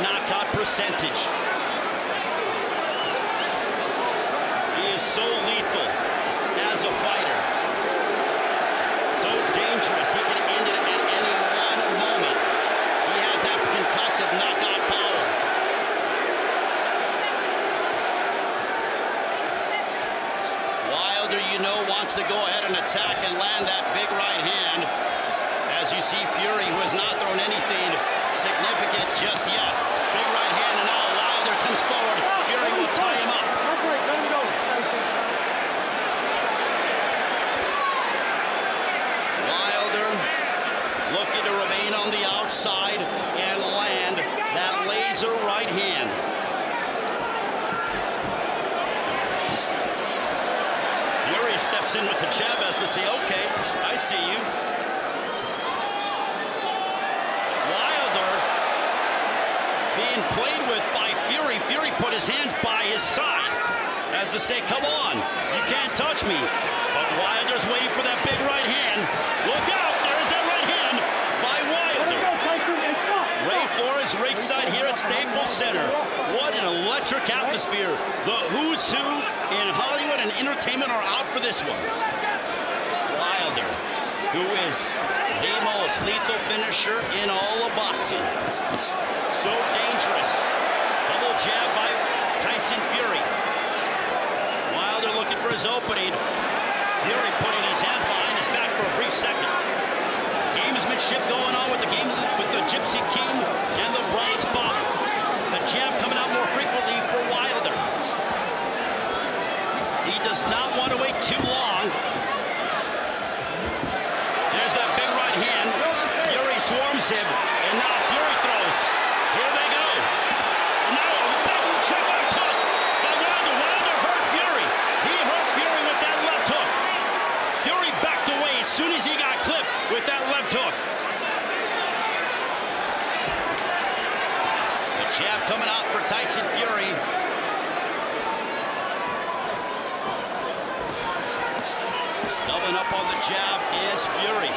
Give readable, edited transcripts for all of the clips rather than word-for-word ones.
knockout percentage. He is so lethal as a fighter. So dangerous. He can end it at any one moment. He has that concussive knockout power. Wilder, you know, wants to go ahead and attack and land that big right hand. As you see Fury, who has not thrown anything significant just yet. Big right hand, and now Wilder comes forward. Fury will tie him up. Let him go, Tyson. Wilder looking to remain on the outside and land that laser right hand. Fury steps in with the jab as to say, okay, I see you. Wilder being played with by Fury. Fury put his hands by his side as to say, come on, you can't touch me. But Wilder's waiting for that big right hand. Look out, there's that right hand by Wilder. Ray Forrest ringside here at Staples Center. What an electric atmosphere. The who's who in Hollywood and entertainment are out for this one. Wilder, who is the most lethal finisher in all of boxing. So dangerous. Double jab by Tyson Fury. Wilder looking for his opening. Fury putting his hands behind his back for a brief second. Gamesmanship going on with the Gypsy King and the Bronze Bomber. The jab coming out more frequently for Wilder. He does not want to wait too long. There's that big right hand. Fury swarms him, and now Fury throws. Here they go. Now a big check left hook by Wilder. Wilder hurt Fury. He hurt Fury with that left hook. Fury backed away as soon as he got clipped with that left hook. The jab coming out for Tyson Fury. Doubling up on the jab is Fury.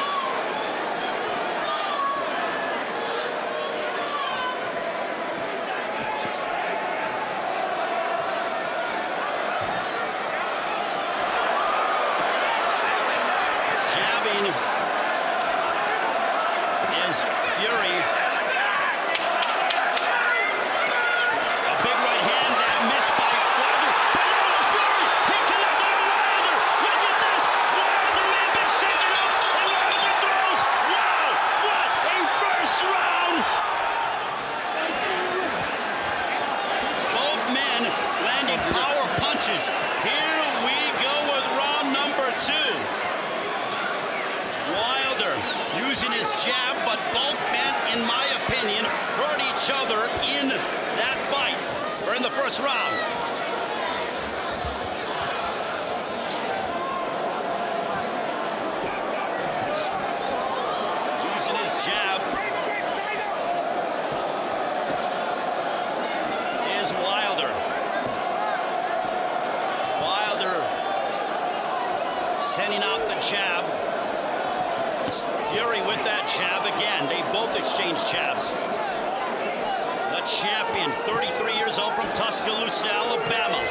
Jabbing is Fury. A big right hand that missed by Wilder. But now Fury, he connected on Wilder. Look at this. Wilder may have been shaken up, and Wilder throws. Wow, what a first round. Both men landing power punches. Here we go with round number 2. Wilder using his jab, but both men, in my opinion, hurt each other in that fight, or in the first round. Using his jab is Wilder. Wilder sending out the jab. Fury with that jab again. They both exchange jabs. The champion, 33 years old from Tuscaloosa, Alabama,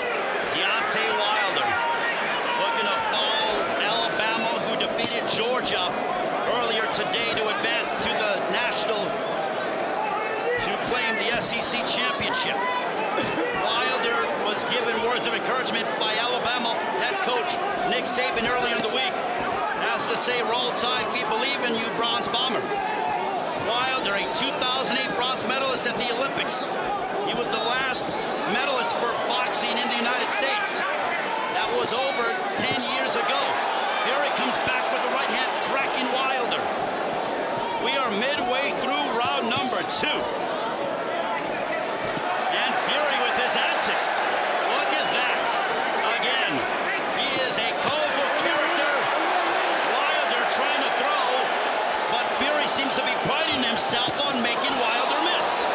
Deontay Wilder, looking to follow Alabama, who defeated Georgia earlier today to advance to the national, to claim the SEC championship. Wilder was given words of encouragement by Alabama head coach Nick Saban earlier in the week. As to say, roll tide, we believe in you, Bronze Bomber. Wilder, a 2008 bronze medalist at the Olympics. He was the last medalist for boxing in the United States. That was over 10 years ago. Fury comes back with the right hand, cracking Wilder. We are midway through round number 2. And Fury with his antics. Look at that. Again, he is a colorful character. Trying to throw, but Fury seems to be priding himself on making Wilder miss.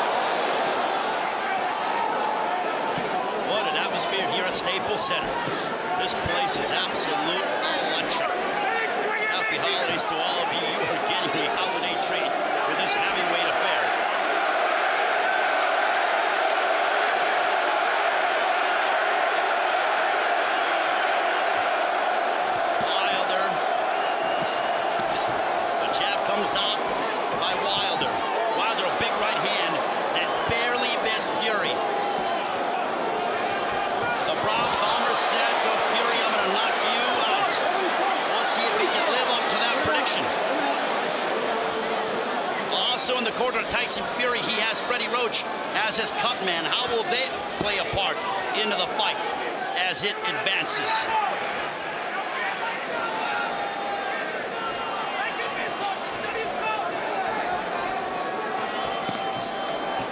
What an atmosphere here at Staples Center. This place is absolute electric. Happy holidays to all of you. You are getting a holiday treat with this heavyweight affair. Also in the corner of Tyson Fury, he has Freddie Roach as his cut man. How will they play a part into the fight as it advances?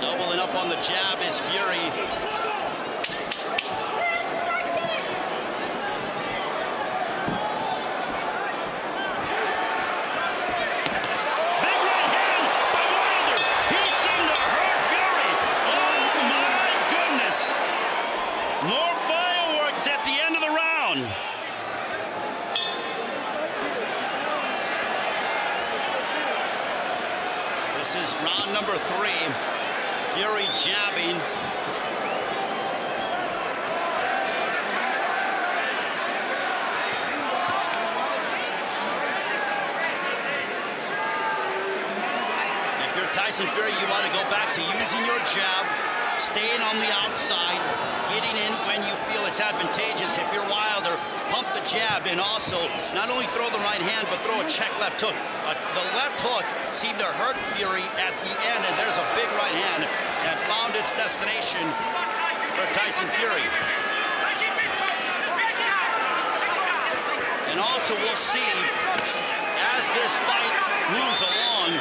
Doubling up on the jab is Fury. This is round number 3. Fury jabbing. If you're Tyson Fury, you want to go back to using your jab, staying on the outside, getting in when you feel it's advantageous. If you're Wilder, pump the jab and also not only throw the right hand, but throw a check left hook. The left hook seemed to hurt Fury at the end, and there's a big right hand that found its destination for Tyson Fury. And also we'll see, as this fight moves along,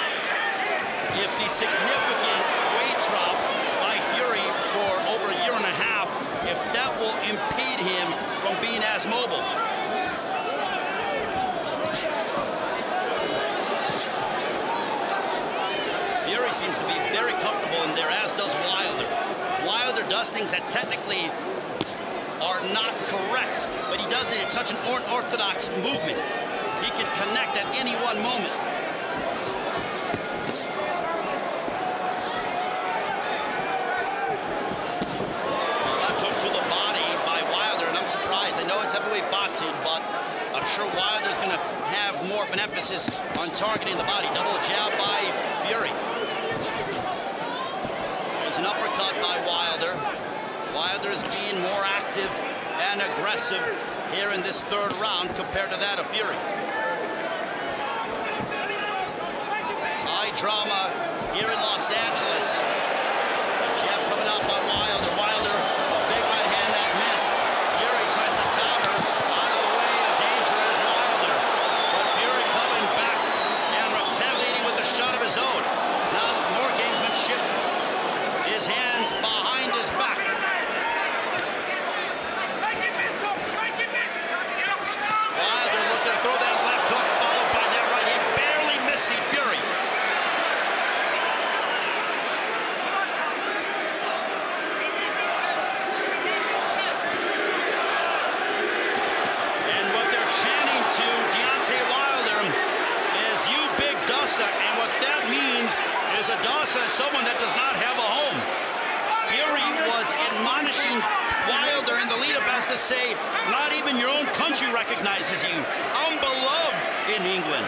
if the significant weight drop by Fury for over a year and a half, if that will impede him from being as mobile. Fury seems to be very comfortable in there, as does Wilder. Wilder does things that technically are not correct, but he does it in such an unorthodox movement. He can connect at any one moment. I know it's heavyweight boxing, but I'm sure Wilder's going to have more of an emphasis on targeting the body. Double jab by Fury. There's an uppercut by Wilder. Wilder is being more active and aggressive here in this 3rd round compared to that of Fury. High drama here in Los Angeles. The jab coming out by Wilder. Wilder, a big right hand that missed. Fury tries to counter. Out of the way, a danger is Wilder. But Fury coming back and retaliating with a shot of his own. Now more gamesmanship. His hands behind his back. Wilder looks to throw that left hook, followed by that right hand, barely missing Fury. And what they're chanting to Deontay Wilder is "You big Dasa," and what that means is a Dasa is someone that does not have a home. Fury was admonishing Wilder in the lead-up as to say, not even your own country recognizes you. Unbeloved in England.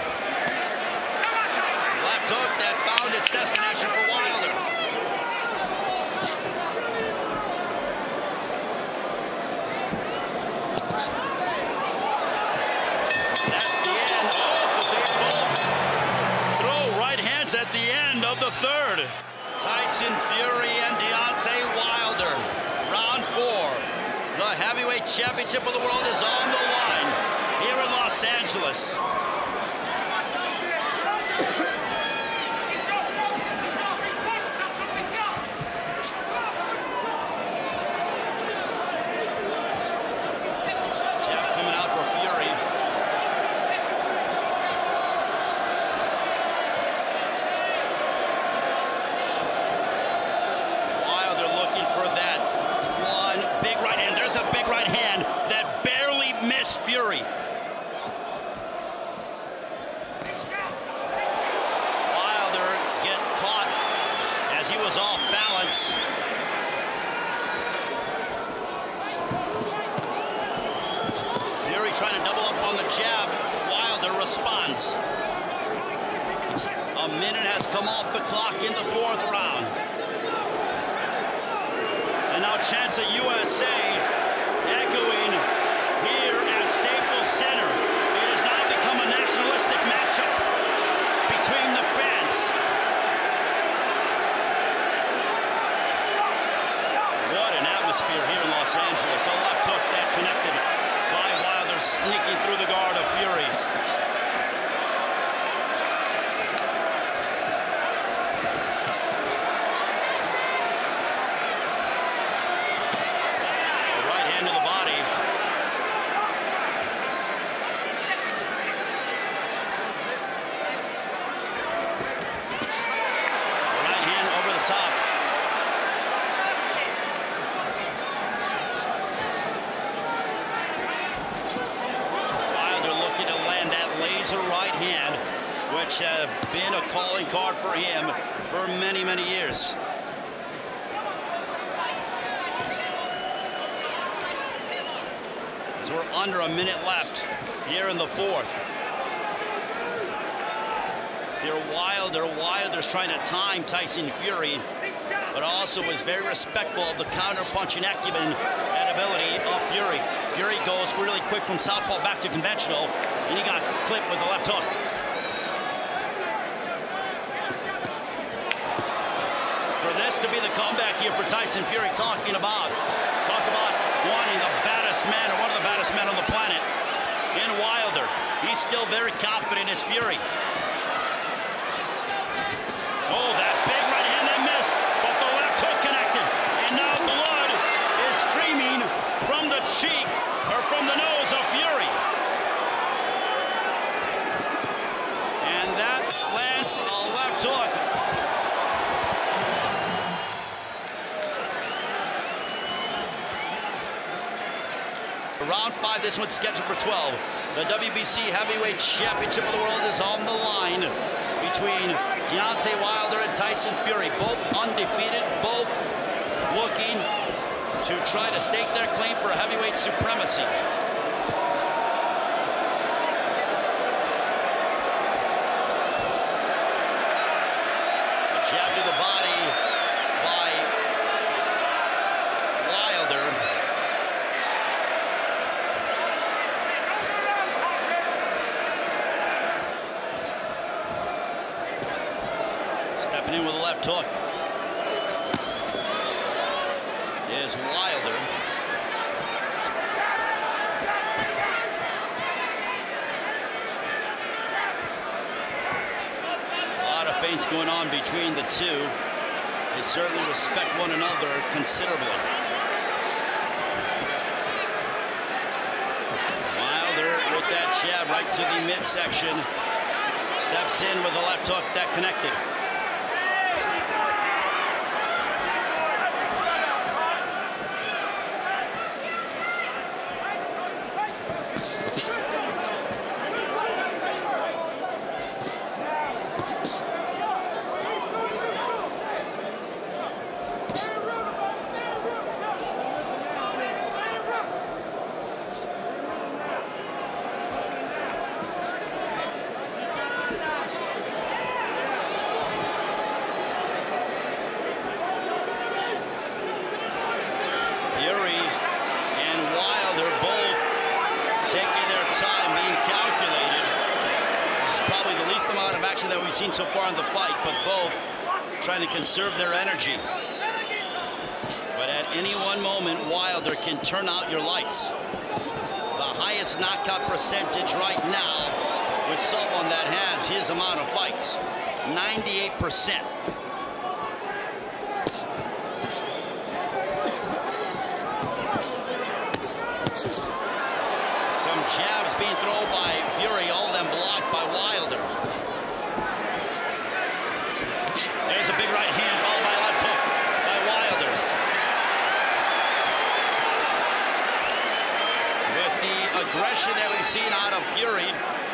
Left hook that found its destination for Wilder. That's the end. Oh, they both throw right hands at the end of the 3rd. Tyson Fury and Deontay Wilder. Round 4. The heavyweight championship of the world is on the line here in Los Angeles. Jab coming out for Fury. Wilder looking for that one big right hand. There's a big right hand that barely missed Fury. Wilder get caught as he was off balance. Fury trying to double up on the jab. Wilder responds. A minute has come off the clock in the 4th round. And now chants of USA echoing here at Staples Center. It has now become a nationalistic matchup between the fans. Los Angeles. A left hook that connected by Wilder, sneaking through the guard of Fury. A right hand to the body. A right hand over the top. Right hand, which have been a calling card for him for many, many years. As we're under a minute left here in the fourth. If you're Wilder's trying to time Tyson Fury, but also was very respectful of the counter-punching acumen and ability of Fury. Fury goes really quick from southpaw back to conventional, and he got clipped with a left hook. For this to be the comeback here for Tyson Fury, talk about wanting the baddest man, or one of the baddest men on the planet, in Wilder. He's still very confident as Fury. Oh, that big right hand that missed, but the left hook connected. And now blood is streaming from the cheek, or from the nose of Fury. And that lands a left hook. Round 5, this one's scheduled for 12. The WBC Heavyweight Championship of the World is on the line between Deontay Wilder and Tyson Fury, both undefeated, both looking to try to stake their claim for heavyweight supremacy. A jab to the body by Wilder. Stepping in with a left hook is Wilder. A lot of feints going on between the two. They certainly respect one another considerably. Wilder with that jab right to the midsection. Steps in with a left hook that connected. That we've seen so far in the fight, but both trying to conserve their energy. But at any one moment, Wilder can turn out your lights. The highest knockout percentage right now with someone that has his amount of fights, 98%. Some jabs being thrown by Fury, all of them blocked by Wilder. There's a big right hand followed by a left hook by Wilder. With the aggression that we've seen out of Fury,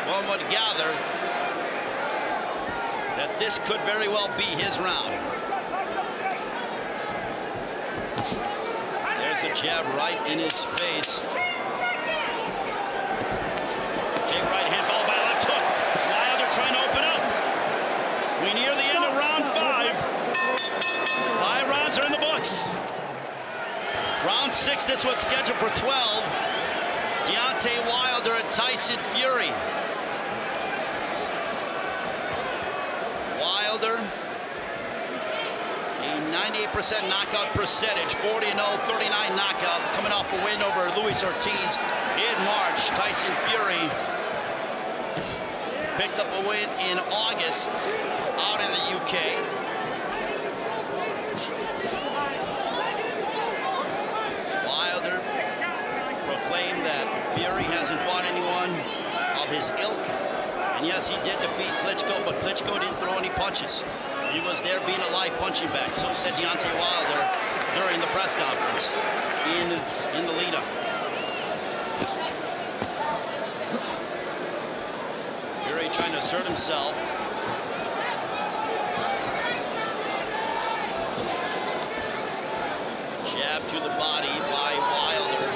one would gather that this could very well be his round. There's a jab right in his face. Big right hand followed by a left hook. Wilder trying to open up. We near the end of round 5. 5 rounds are in the books. Round 6, this one's scheduled for 12. Deontay Wilder and Tyson Fury. Wilder, a 98% knockout percentage, 40-0, 39 knockouts, coming off a win over Luis Ortiz in March. Tyson Fury picked up a win in August out in the UK. Wilder proclaimed that Fury hasn't fought anyone of his ilk. And yes, he did defeat Klitschko, but Klitschko didn't throw any punches. He was there being a live punching bag. So said Deontay Wilder during the press conference in the lead-up. Fury trying to assert himself. Jab to the body by Wilder.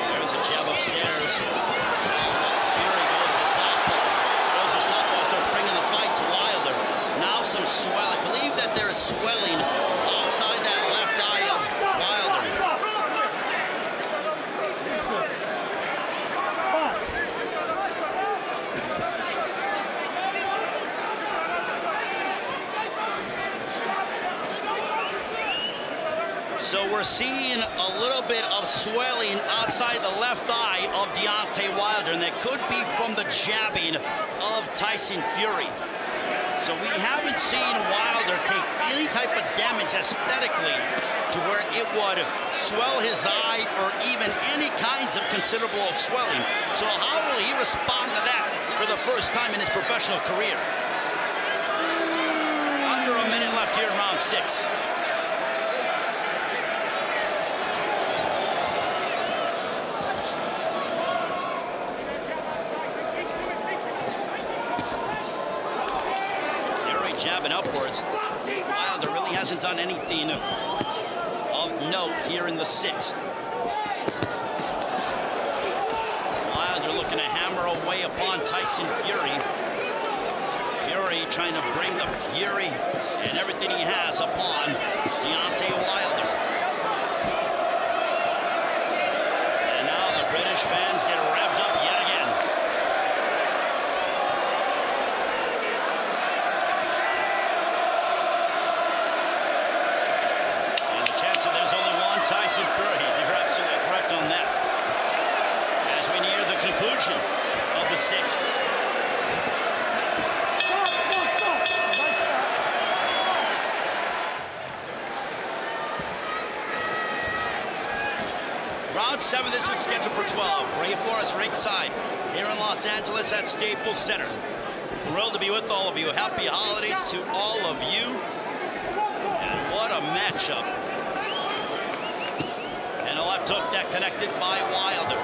There's a jab upstairs. Fury goes to southpaw. Goes to southpaw, starts bringing the fight to Wilder. Now some swelling. I believe that there is swelling outside that left eye of Wilder. So we're seeing a little bit of swelling outside the left eye of Deontay Wilder, and that could be from the jabbing of Tyson Fury. So we haven't seen Wilder take any type of damage aesthetically to where it would swell his eye or even any kinds of considerable swelling. So how will he respond to that for the first time in his professional career? Under a minute left here in round 6. Jabbing upwards. Wilder really hasn't done anything of note here in the 6th. Wilder looking to hammer away upon Tyson Fury. Fury trying to bring the fury and everything he has upon Deontay Wilder. And now the British fans get revved up yet again. Tyson Fury, you're absolutely correct on that. As we near the conclusion of the 6th. Round 7, this one's scheduled for 12. Ray Flores ringside here in Los Angeles at Staples Center. Thrilled to be with all of you. Happy holidays to all of you. And what a matchup. And a left hook that connected by Wilder.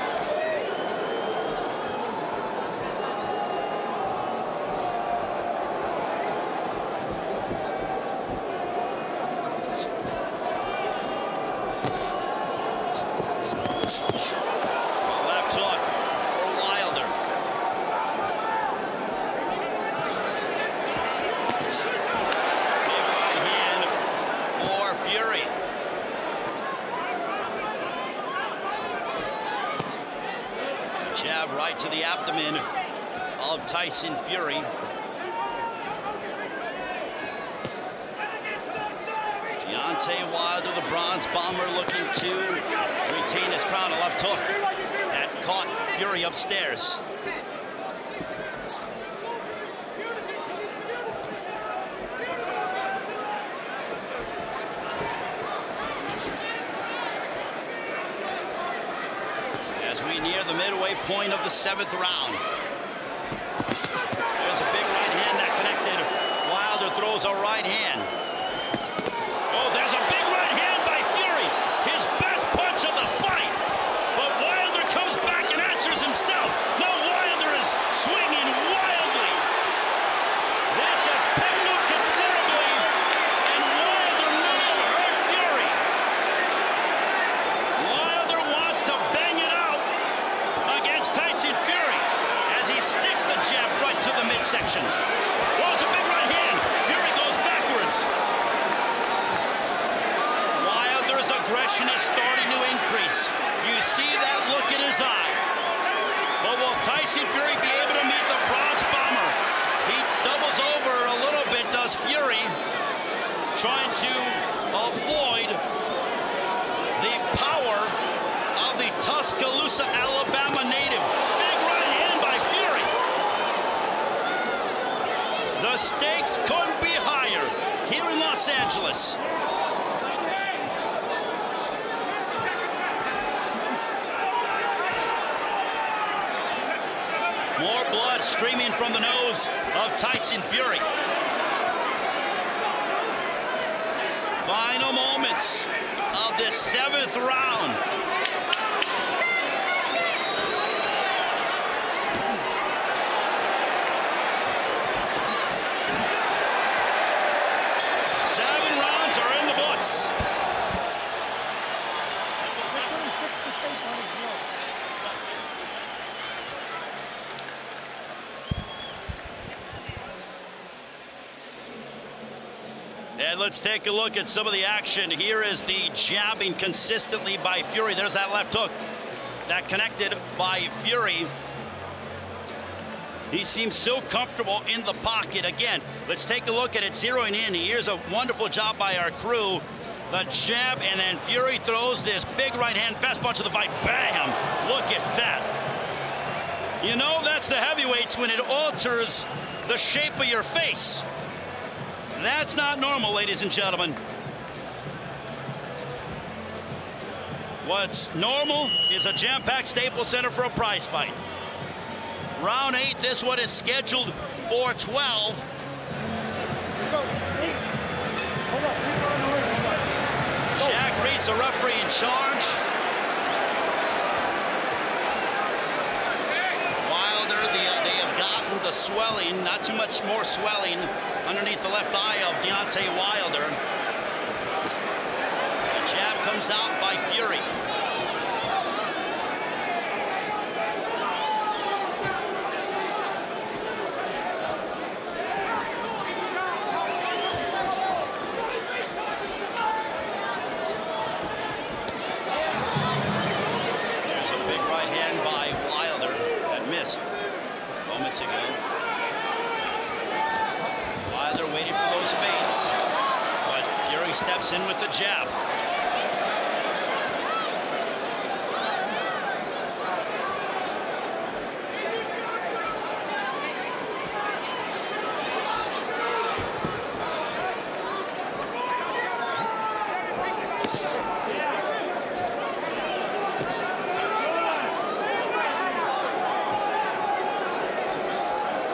Left hook for Wilder. Big right hand for Fury. Jab right to the abdomen of Tyson Fury. Deontay Wilder, the Bronze Bomber, looking to retain his crown. A left hook that caught Fury upstairs. As we near the midway point of the 7th round. There's a big right hand that connected. Wilder throws a right hand. Oh, there's a big right hand by Fury. His best punch of the fight. But Wilder comes back and answers himself. Now Wilder is swinging wildly. This has picked up considerably. And Wilder may have hurt Fury. Wilder wants to bang it out against Tyson Fury as he sticks the jab right to the midsection. Oh, it's a big right hand. Fury goes backwards. Wilder's aggression is starting to increase. You see that look in his eye. But will Tyson Fury be able to meet the Bronze Bomber? does Fury, trying to avoid the power of the Tuscaloosa, Alabama native. Big right hand by Fury. The stakes couldn't be higher here in Los Angeles. More blood streaming from the nose of Tyson Fury. Final moments of this 7th round. And let's take a look at some of the action. Here is the jabbing consistently by Fury. There's that left hook that connected by Fury. He seems so comfortable in the pocket. Again, let's take a look at it zeroing in. Here's a wonderful job by our crew. The jab, and then Fury throws this big right hand, best punch of the fight. Bam! Look at that. You know, that's the heavyweights when it alters the shape of your face. That's not normal, ladies and gentlemen. What's normal is a jam-packed Staples Center for a prize fight. Round 8, this one is scheduled for 12. Jack Reese, a referee in charge. Wilder, they have gotten the swelling, not too much more swelling underneath the left eye of Deontay Wilder. The jab comes out by Fury. There's a big right hand by Wilder that missed moments ago. Wilder waiting for those feints, but Fury steps in with the jab.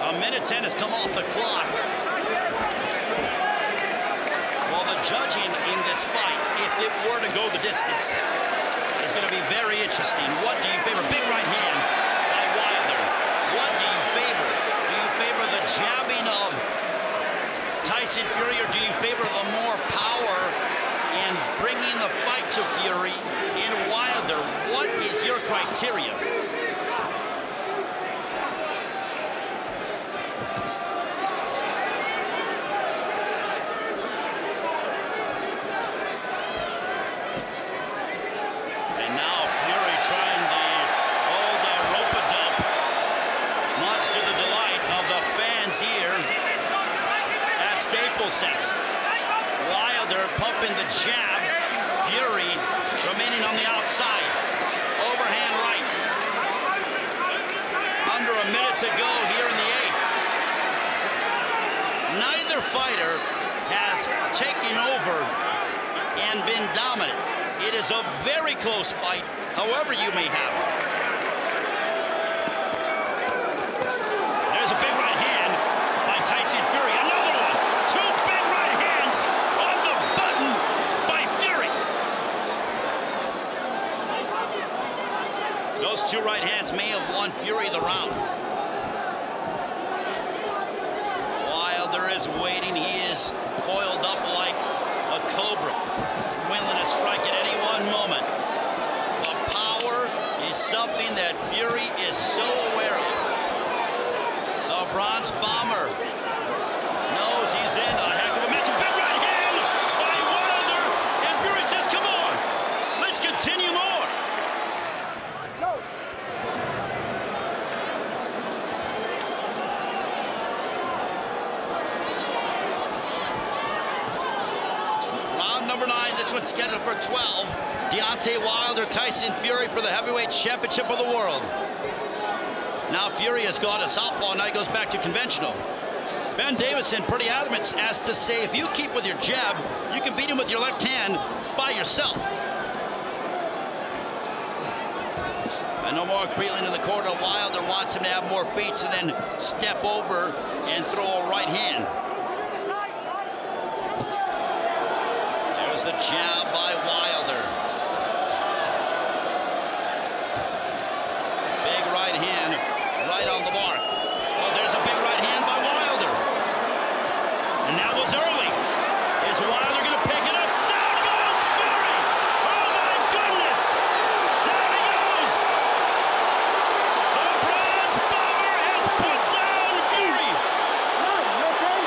A minute 10 has come off the clock. Well, the judging in this fight, if it were to go the distance, is going to be very interesting. What do you favor? Big right hand by Wilder. What do you favor? Do you favor the jabbing of Tyson Fury, or do you favor the more power and bringing the fight to Fury in Wilder? What is your criteria? Here at Staples Center. Wilder pumping the jab. Fury remaining on the outside. Overhand right. Under a minute to go here in the 8th. Neither fighter has taken over and been dominant. It is a very close fight, however you may have it. There's a big right hand by Tyson Fury. Another one. 2 big right hands on the button by Fury. Those 2 right hands may have won Fury the round. Wilder is waiting. He is coiled up like a cobra, willing to strike at any one moment. The power is something that Fury is so aware of. The Bronze Bomber knows he's in a heck of a match. Big right hand by Wilder, and Fury says, come on, let's continue more. number 9. This one's scheduled for 12. Deontay Wilder, Tyson Fury for the heavyweight championship of the world. Now Fury has gone to southpaw, now he goes back to conventional. Ben Davison pretty adamant as to say if you keep with your jab, you can beat him with your left hand by yourself. And no more Breland in the corner. Wilder wants him to have more feet and then step over and throw a right hand. There's the jab by Wilder. Big right hand, right on the mark. Oh, there's a big right hand by Wilder. And that was early. Is Wilder going to pick it up? Down goes Fury! Oh my goodness! Down he goes! The bronze bomber has put down Fury! No, you okay?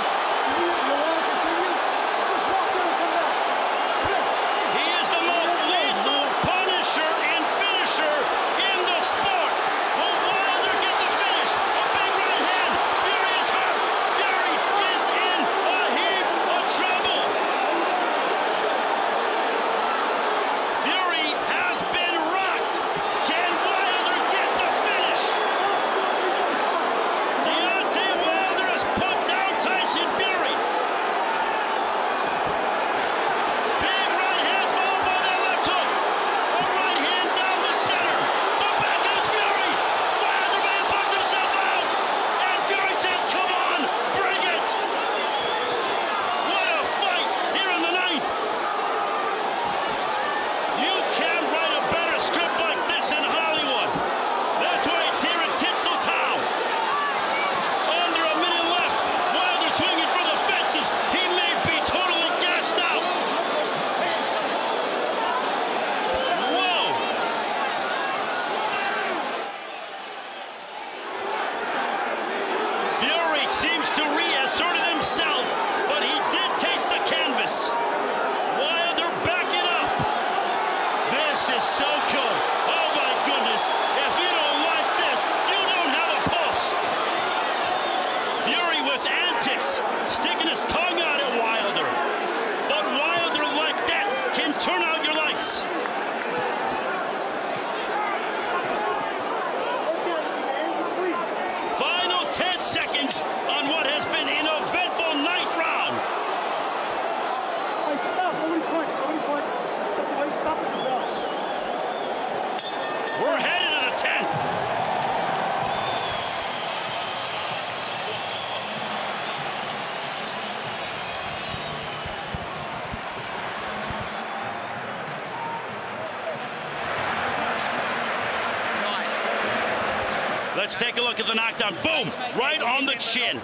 You want to continue? Just walk in and come back. He is the most lethal punisher and finisher in the sport. Will Wilder get the finish? A big right hand. Fury is hurt. Fury is in a heap of trouble. Fury has been rocked. Can Wilder get the finish? Deontay Wilder has put down Tyson Fury. Big right hands followed by that left hook. A right hand down the center. But back comes Fury. Wilder may have bucked himself out. And Fury says, come on, bring it. What a fight here in the 9th. You can't write a better script like this in Hollywood. That's why it's here in Tinseltown. Under a minute left. Wilder swinging for the fences. He may be totally gassed out. Whoa! Fury seems to reasserted himself, but he did taste the canvas. Wilder back it up. This is so good. Oh my goodness. If you don't like this, you don't have a pulse. Fury with antics, sticking his tongue out at Wilder. But Wilder like that can turn out your lights. Okay, hands are free. Final 10 seconds on what has been an eventful 9th round. All right, stop. Nobody punch. Nobody punch. Step away. Stop at the bell. We're headed to the 10th. Let's take a look at the knockdown. Boom! Right on the chin.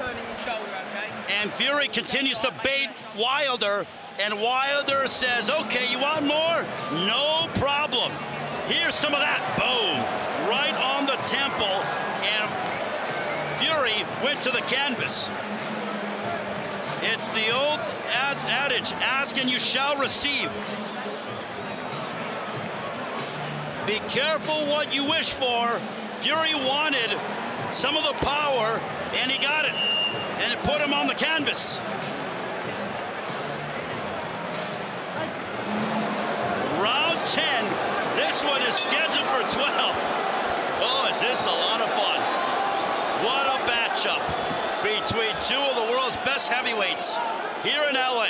And Fury continues to bait Wilder, and Wilder says, okay, you want more? No problem. Here's some of that. Boom. Right on the temple, and Fury went to the canvas. It's the old adage, ask and you shall receive. Be careful what you wish for. Fury wanted some of the power, and he got it. And it put him on the canvas. Round 10. This one is scheduled for 12. Oh, is this a lot of fun. What a matchup between two of the world's best heavyweights here in LA.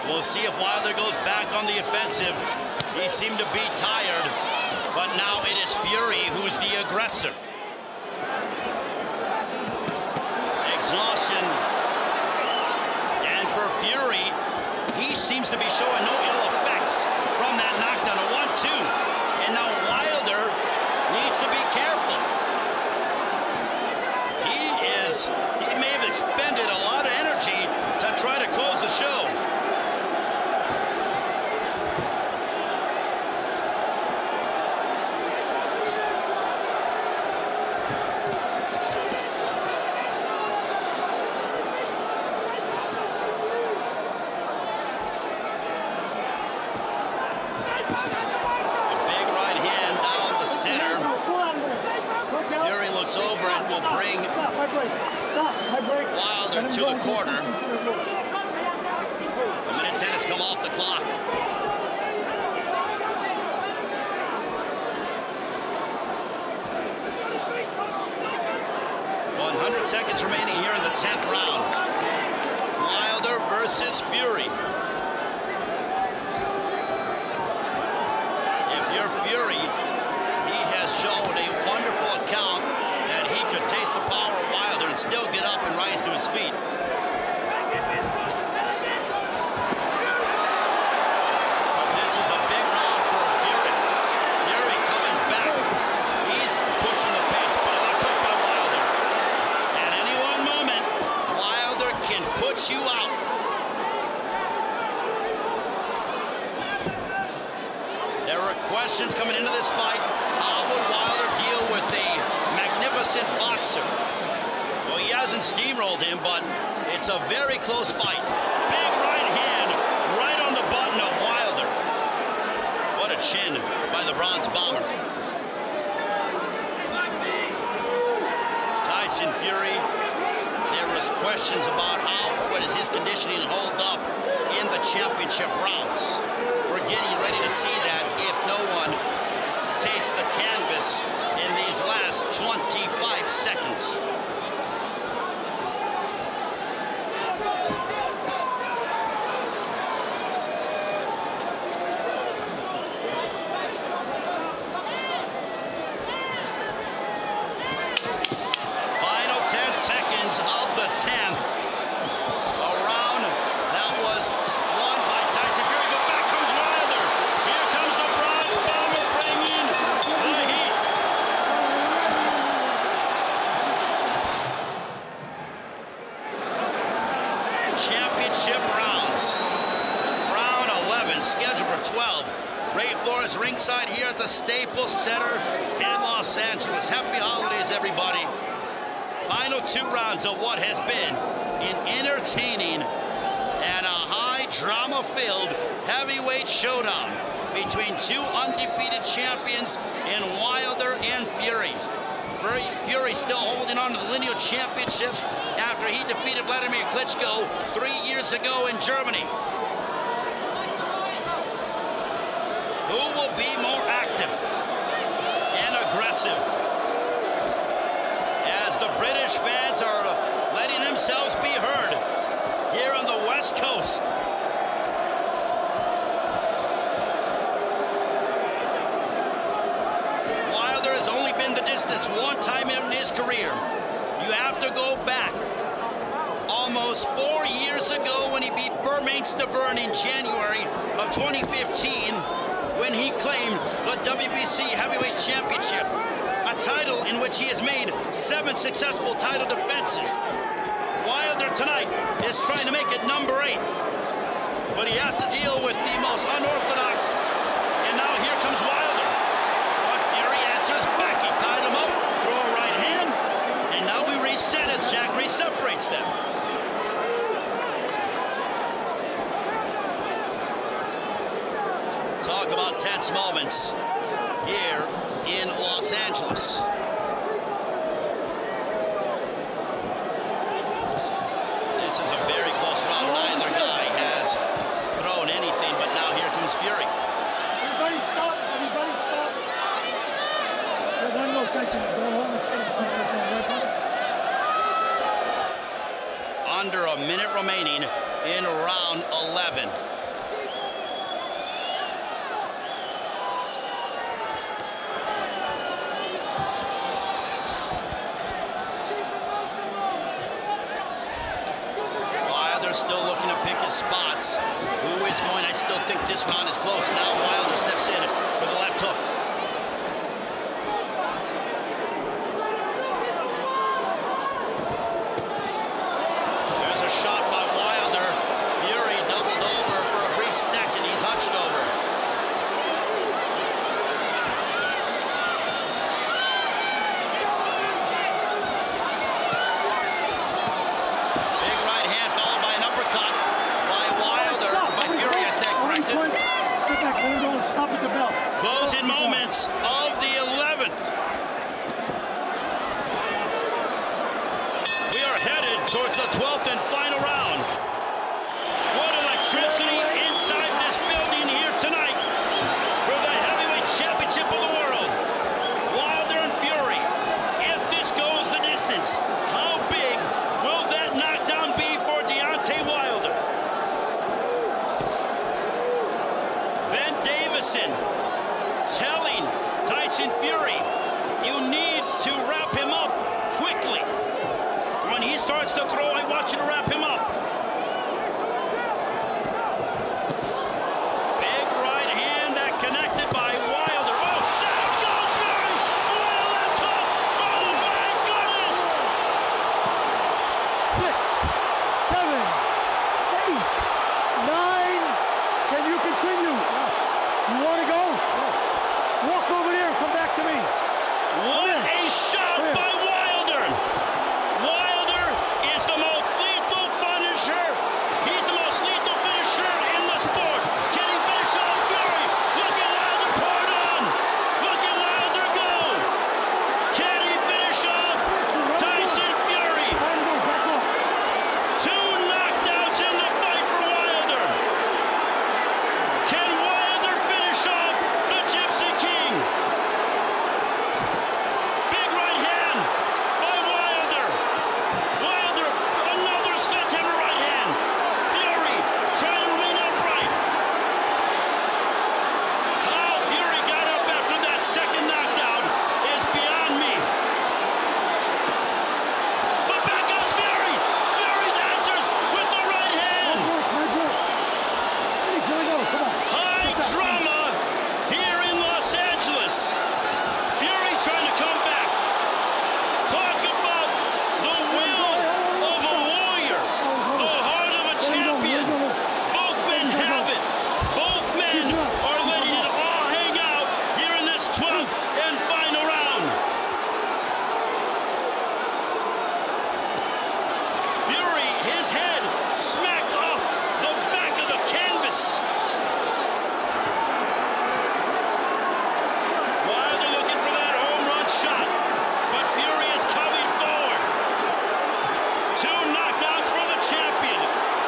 We'll see if Wilder goes back on the offensive. He seemed to be tired, but now it is Fury who's the aggressor. Exhaustion. And for Fury, he seems to be showing no ill effects from that knockdown. A 1-2. And now Wilder needs to be careful. He may have expended a lot of energy to try to close the show. Wilder to the corner. 10 has come off the clock. 100 seconds remaining here in the 10th round. Wilder versus Fury. If you're Fury, he has shown a wonderful account that he could taste the power of Wilder and still get up and rise to his feet. This is a big round for Fury. Fury coming back. He's pushing the pace, but left hook by Wilder. At any one moment, Wilder can put you out. There were questions coming into this fight. How would Wilder deal with a magnificent boxer? Well, he hasn't steamrolled him, but it's a very close fight. Big right hand right on the button of Wilder. What a chin by the Bronze Bomber. Tyson Fury, there was questions about what is his conditioning hold up in the championship rounds. We're getting ready to see that if no one tastes the canvas in these last 25 seconds. Final 10 seconds of the 10th. A round that was won by Tyson Fury, but back comes Wilder. Here comes the Bronze Bomber bringing the heat. Championship rounds. Round 11, scheduled for 12. Ray Flores ringside here at the Staples Center in Los Angeles. Happy holidays, everybody. Final 2 rounds of what has been an entertaining and a high drama-filled heavyweight showdown between 2 undefeated champions in Wilder and Fury. Fury still holding on to the lineal championship after he defeated Vladimir Klitschko 3 years ago in Germany. Who will be more active and aggressive? As the British fans are letting themselves be heard here on the West Coast. Wilder has only been the distance one time in his career. You have to go back almost 4 years ago when he beat Bermane Stiverne in January of 2015 when he claimed the WBC Heavyweight Championship, a title in which he has made 7 successful title defenses. Wilder tonight is trying to make it number 8, but he has to deal with the most unorthodox, and now here comes Wilder. But Fury answers back. He tied him up, throw a right hand, and now we reset as Jack separates them. Talk about tense moments here in Los Angeles. This is a very close round. Neither guy has thrown anything, but now here comes Fury. Everybody stop. Everybody stop. No, Tyson. Don't hold his head. Right, brother? Under a minute remaining in round 11. Still looking to pick his spots. Who is going? I still think this round is close. Now Wilder steps in with a left hook. There's a shot by Wilder. Fury doubled over for a brief second. He's hunched over. Tyson telling Tyson Fury, you need to wrap him up quickly. When he starts to throw, I want you to wrap him up. Big right hand that connected by Wilder. Oh, down goes Fury! Oh, left hook! Oh, my goodness! 6, 7, 8, 9. Can you continue? You want to go? Walk over there and come back to me. What a shot by Wilder! Wilder is the most lethal finisher. He's the most lethal finisher in the sport. Can he finish off Fury? Look at Wilder pour it on. Look at Wilder go. Can he finish off Tyson Fury? 2 knockdowns in the fight for Wilder. Can Wilder finish off the Gypsy King? Big right hand by Wilder. Wilder, another sledgehammer right hand. Fury trying to remain upright. How Fury got up after that second knockdown is beyond me. But back comes Fury. Fury answers with the right hand. High drama here in Los Angeles. Fury trying to come back. Talk about the will of a warrior, the heart of a champion. Both men have it. Both men are letting it all hang out here in this 12th and final round. Fury, his head smacked off the back of the canvas. Wilder looking for that home run shot, but Fury is coming forward. 2 knockdowns for the champion,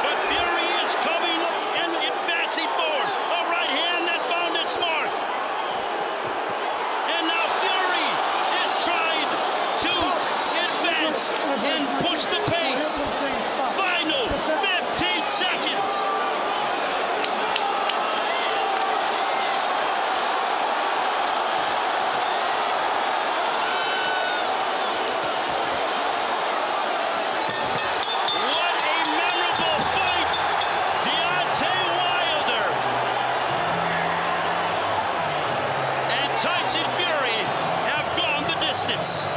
but Fury is coming and advancing forward. A right hand that found its mark. And now Fury is trying to advance and push the pace. Final 15 seconds. What a memorable fight! Deontay Wilder and Tyson Fury have gone the distance.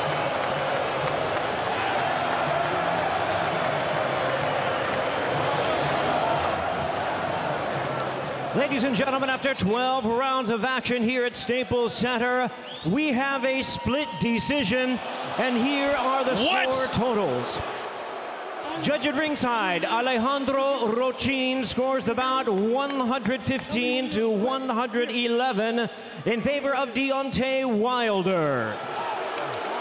Ladies and gentlemen, after 12 rounds of action here at Staples Center, we have a split decision, and here are the score totals. Judge at ringside, Alejandro Rochin scores the bout 115 to 111 in favor of Deontay Wilder.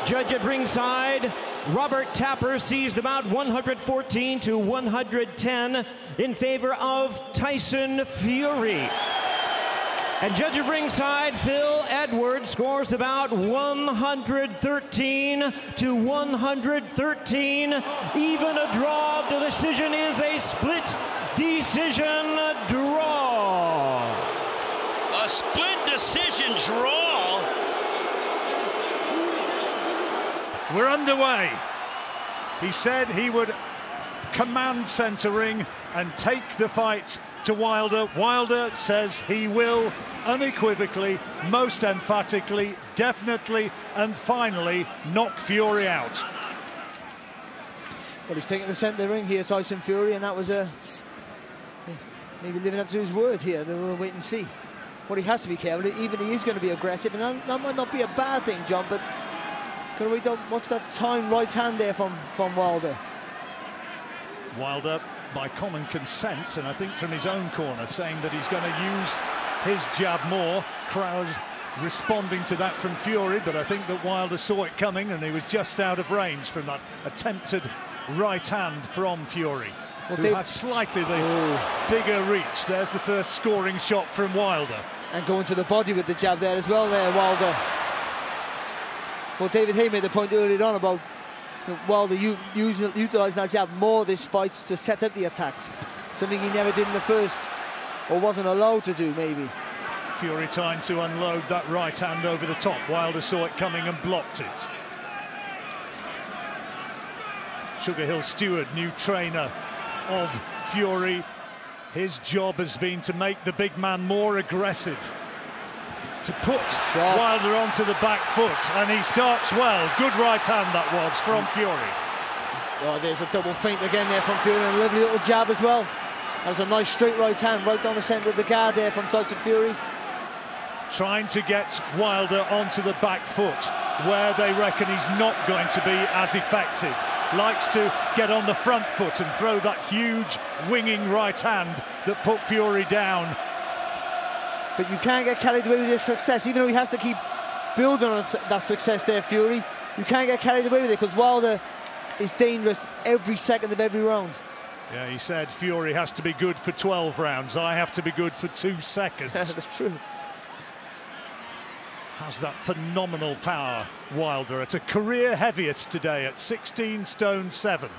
Judge at ringside, Robert Tapper sees the bout 114 to 110 in favor of Tyson Fury. And judge at ringside, Phil Edwards scores the bout 113 to 113. Even a draw. The decision is a split decision draw. A split decision draw. We're underway. He said he would command centering and take the fight to Wilder. Wilder says he will unequivocally, most emphatically, definitely, and finally knock Fury out. Well, he's taking the centre ring here, Tyson Fury, and that was maybe living up to his word here. We'll wait and see. Well, he has to be careful. Even he is going to be aggressive, and that might not be a bad thing, John, but can we watch that time right hand there from Wilder? Wilder, by common consent, and I think from his own corner, saying that he's going to use his jab more. Crowd responding to that from Fury, but I think that Wilder saw it coming and he was just out of range from that attempted right hand from Fury, who had slightly the bigger reach. There's the first scoring shot from Wilder. And going to the body with the jab there as well there, Wilder. Well, David Hay made the point earlier on about Wilder utilising that jab more this fight to set up the attacks. Something he never did in the first, or wasn't allowed to do, maybe. Fury trying to unload that right hand over the top. Wilder saw it coming and blocked it. Sugar Hill Stewart, new trainer of Fury. His job has been to make the big man more aggressive, to put Wilder onto the back foot, and he starts well. Good right hand that was from Fury. Oh, there's a double feint again there from Fury, and a lovely little jab as well. That was a nice straight right hand right down the centre of the guard there from Tyson Fury. Trying to get Wilder onto the back foot, where they reckon he's not going to be as effective. Likes to get on the front foot and throw that huge winging right hand that put Fury down. But you can't get carried away with your success, even though he has to keep building on that success there, Fury. You can't get carried away with it, because Wilder is dangerous every second of every round. Yeah, he said Fury has to be good for 12 rounds. I have to be good for 2 seconds. That's true. Has that phenomenal power, Wilder, at a career heaviest today at 16 stone 7.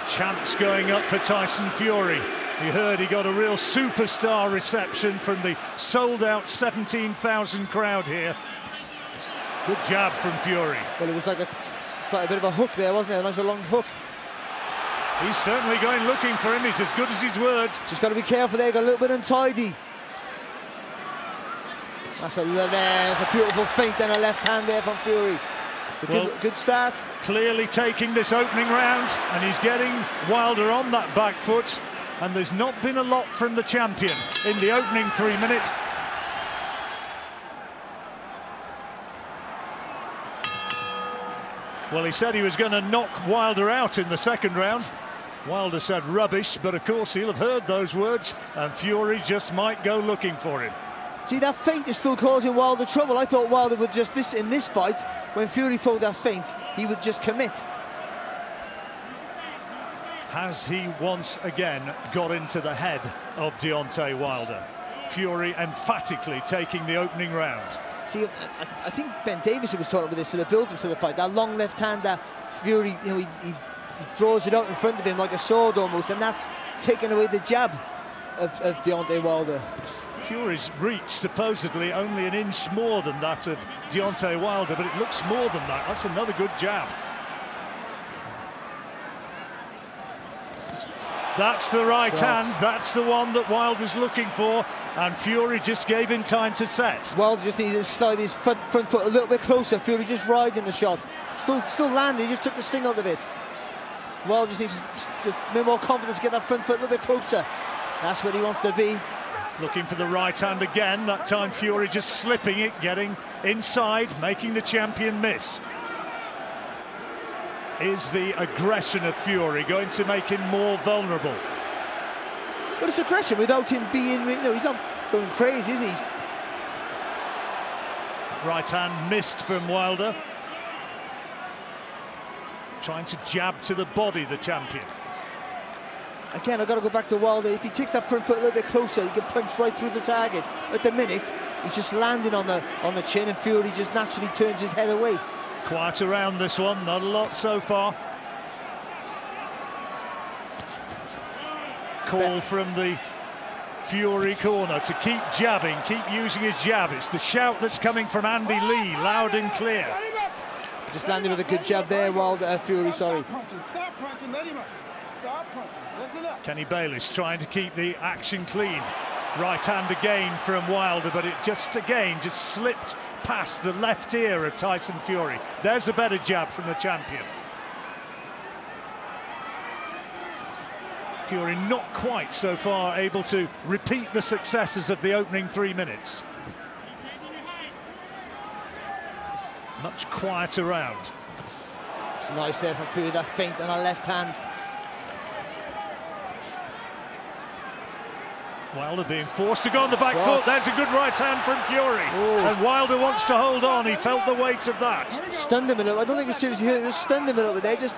Chants going up for Tyson Fury. You heard he got a real superstar reception from the sold-out 17,000 crowd here. Good jab from Fury. Well, it was like a bit of a hook there, wasn't it? A nice long hook. He's certainly going looking for him. He's as good as his word. Just got to be careful there. Got a little bit untidy. That's a beautiful feint and a left hand there from Fury. It's a good start. Clearly taking this opening round, and he's getting Wilder on that back foot. And there's not been a lot from the champion in the opening 3 minutes. Well, he said he was going to knock Wilder out in the second round. Wilder said rubbish, but of course he'll have heard those words, and Fury just might go looking for him. See, that feint is still causing Wilder trouble. I thought Wilder would just, in this fight, when Fury pulled that feint, he would just commit. Has he once again got into the head of Deontay Wilder? Fury emphatically taking the opening round. See, I think Ben Davison was talking about this to the build-up to the fight. That long left hand that Fury, you know, he draws it out in front of him like a sword almost, and that's taking away the jab of Deontay Wilder. Fury's reach supposedly only an inch more than that of Deontay Wilder, but it looks more than that. That's another good jab. That's the right hand, that's the one that Wilder's looking for, and Fury just gave him time to set. Wilder just needed to slide his front foot a little bit closer. Fury just riding the shot. Still landing, he just took the sting out of it. Wilder just needs to bit more confidence, get that front foot a little bit closer. That's where he wants to be. Looking for the right hand again, that time Fury just slipping it, getting inside, making the champion miss. Is the aggression of Fury going to make him more vulnerable? But it's aggression without him being, you know, he's not going crazy, is he? Right hand missed from Wilder. Trying to jab to the body, the champion. Again, I've got to go back to Wilder. If he takes that front foot a little bit closer, he can punch right through the target. At the minute, he's just landing on the chin, and Fury just naturally turns his head away. Quiet around this one, not a lot so far. Call from the Fury corner to keep jabbing, keep using his jab. It's the shout that's coming from Andy Lee, loud and clear. Just landed with a good jab there, Wilder, Fury, sorry. Stop punching, let him up. Stop punching, listen up. Kenny Bayless trying to keep the action clean. Right hand again from Wilder, but it just slipped past the left ear of Tyson Fury. There's a better jab from the champion. Fury not quite so far able to repeat the successes of the opening 3 minutes. Much quieter round. It's nice there from Fury, that feint on a left hand. Wilder being forced to go on the back foot. There's a good right hand from Fury. Ooh. And Wilder wants to hold on. He felt the weight of that. Stunned him a little. I don't think it seriously hurt him. Just stunned him a little bit there. Just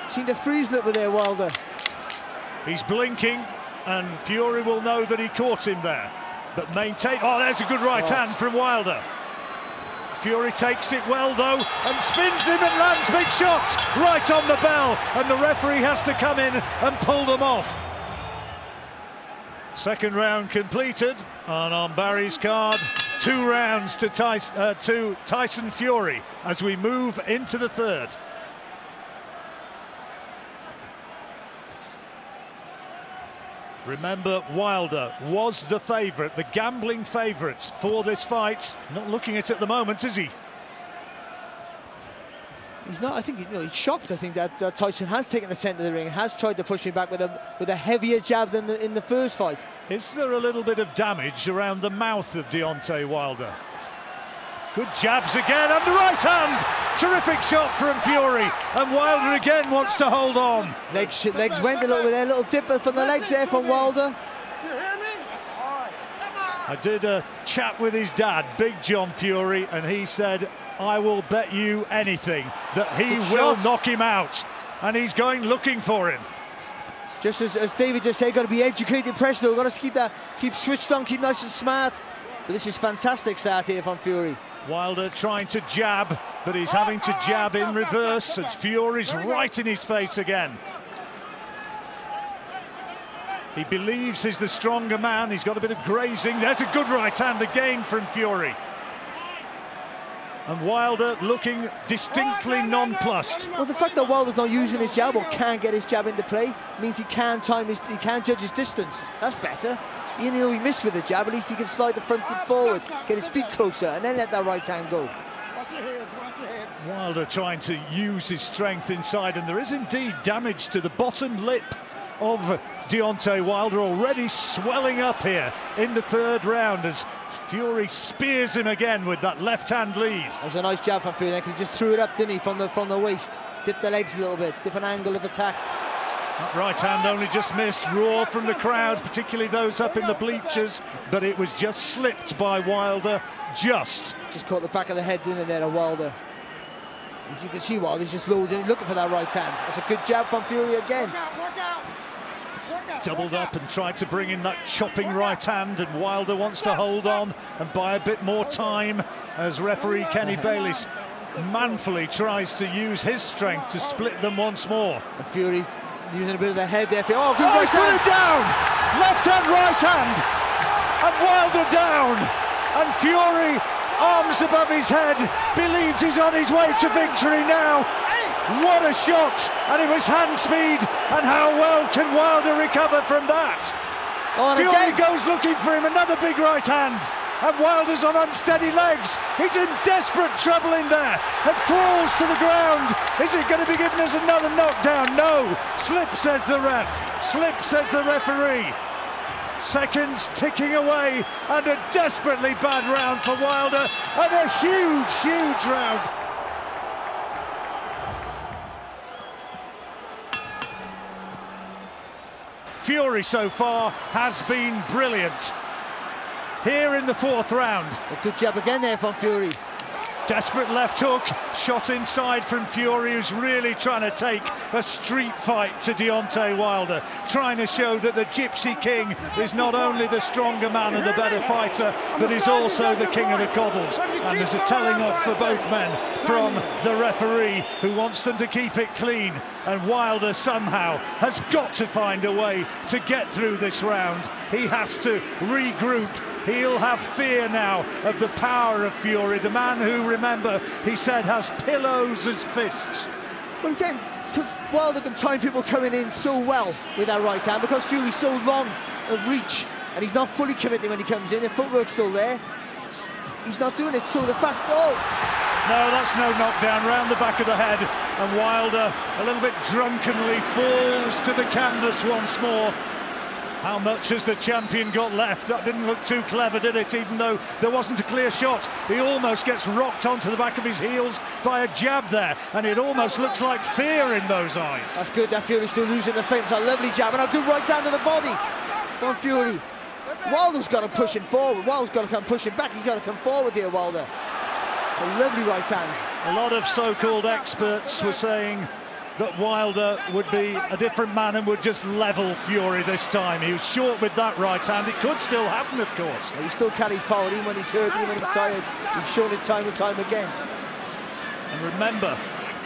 seemed to freeze a little bit there, Wilder. He's blinking, and Fury will know that he caught him there. But maintain. Oh, there's a good right hand from Wilder. Fury takes it well though and spins him and lands big shots right on the bell, and the referee has to come in and pull them off. Second round completed, and on Barry's card, 2 rounds to Tyson Fury as we move into the third. Remember, Wilder was the favourite, the gambling favourite for this fight. Not looking it at the moment, is he? He's not. I think he's shocked. I think that Tyson has taken the centre of the ring, has tried to push him back with a heavier jab than in the first fight. Is there a little bit of damage around the mouth of Deontay Wilder? Good jabs again, and the right hand! Terrific shot from Fury, and Wilder again wants to hold on. Legs went a little bit there, a little dipper from the legs there from Wilder. You hear me? All right. Come on. I did a chat with his dad, Big John Fury, and he said, I will bet you anything that he will knock him out. And he's going looking for him. Just as David just said, got to be educated pressure though, got to keep switched on, keep nice and smart. But this is fantastic start here from Fury. Wilder trying to jab, but he's having to jab in reverse as Fury's right in his face again. He believes he's the stronger man. He's got a bit of grazing. There's a good right hand again from Fury. And Wilder looking distinctly nonplussed. Well, the fact that Wilder's not using his jab or can't get his jab into play means he can't judge his distance. That's better. Even though he missed with the jab, at least he can slide the front foot forward, get his feet closer, and then let that right hand go. Watch your heads, watch your heads. Wilder trying to use his strength inside, and there is indeed damage to the bottom lip of Deontay Wilder, already swelling up here in the third round as Fury spears him again with that left-hand lead. That was a nice jab from Fury. He just threw it up, didn't he, from the waist. Dipped the legs a little bit, different angle of attack. That right hand only just missed. Roar from the crowd, particularly those up in the bleachers, but it was just slipped by Wilder, just caught the back of the head, didn't it, there, of Wilder. As you can see, Wilder's just loading, looking for that right hand. That's a good jab from Fury again. Work out. Doubled up and tried to bring in that chopping right hand, and Wilder wants to hold on and buy a bit more time as referee Kenny Bayliss manfully tries to use his strength to split them once more. And Fury using a bit of the head there. Oh, good right hand. Down! Left hand, right hand! And Wilder down! And Fury, arms above his head, believes he's on his way to victory now. What a shot! And it was hand speed, and how well can Wilder recover from that? Oh, and Fury again goes looking for him, another big right hand, and Wilder's on unsteady legs. He's in desperate trouble in there, and falls to the ground. Is it going to be given as another knockdown? No. Slip, says the ref. Slip, says the referee. Seconds ticking away, and a desperately bad round for Wilder, and a huge, huge round. Fury so far has been brilliant. Here in the fourth round. A good jab again there from Fury. Desperate left hook, shot inside from Fury, who's really trying to take a street fight to Deontay Wilder, trying to show that the Gypsy King is not only the stronger man and the better fighter, but is also the king of the cobbles. And there's a telling off for both men from the referee, who wants them to keep it clean. And Wilder somehow has got to find a way to get through this round. He has to regroup. He'll have fear now of the power of Fury, the man who, remember, he said has pillows as fists. Well, again, because Wilder can time people coming in so well with that right hand, because Fury's so long of reach, and he's not fully committing when he comes in. The footwork's still there. He's not doing it, so the fact, oh! No, that's no knockdown, round the back of the head, and Wilder, a little bit drunkenly, falls to the canvas once more. How much has the champion got left? That didn't look too clever, did it? Even though there wasn't a clear shot, he almost gets rocked onto the back of his heels by a jab there, and it almost looks like fear in those eyes. That's good, that Fury's still losing the fence. A lovely jab, and a good right hand to the body from Fury. Wilder's got to push him forward. Wilder's got to come pushing back. He's got to come forward here, Wilder. A lovely right hand. A lot of so-called experts were saying that Wilder would be a different man and would just level Fury this time. He was short with that right hand. It could still happen, of course. He still carries power, even when he's hurt, even when he's tired. He's shown it time and time again. And remember,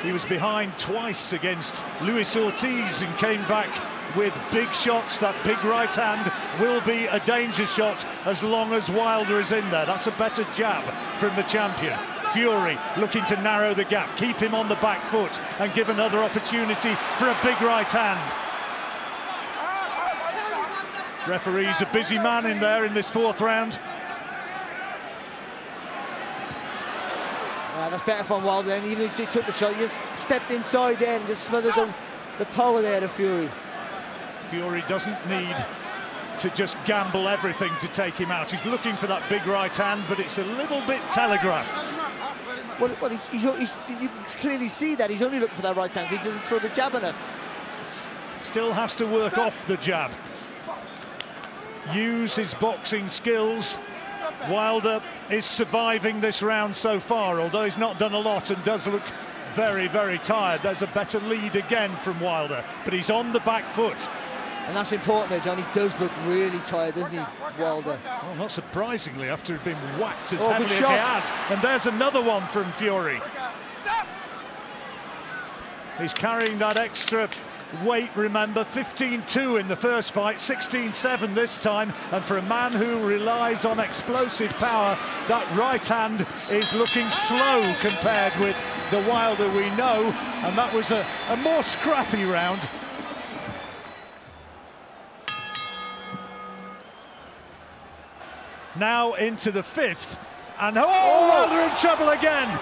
he was behind twice against Luis Ortiz and came back with big shots. That big right hand will be a danger shot as long as Wilder is in there. That's a better jab from the champion. Fury looking to narrow the gap, keep him on the back foot and give another opportunity for a big right hand. Referee's a busy man in there in this fourth round. That's better from Wilder, and even if he took the shot, he just stepped inside there and just smothered the power there of Fury. Fury doesn't need to just gamble everything to take him out. He's looking for that big right hand, but it's a little bit telegraphed. Well, you can clearly see that he's only looking for that right hand. He doesn't throw the jab enough. Still has to work off the jab. Use his boxing skills. Wilder is surviving this round so far, although he's not done a lot and does look very, very tired. There's a better lead again from Wilder, but he's on the back foot. And that's important there, John. He does look really tired, doesn't he, Wilder? Well, not surprisingly, after he'd been whacked as heavily as he has. And there's another one from Fury. He's carrying that extra weight, remember, 15-2 in the first fight, 16-7 this time, and for a man who relies on explosive power, that right hand is looking slow compared with the Wilder we know, and that was a more scrappy round. Now into the fifth, and Wilder in trouble again.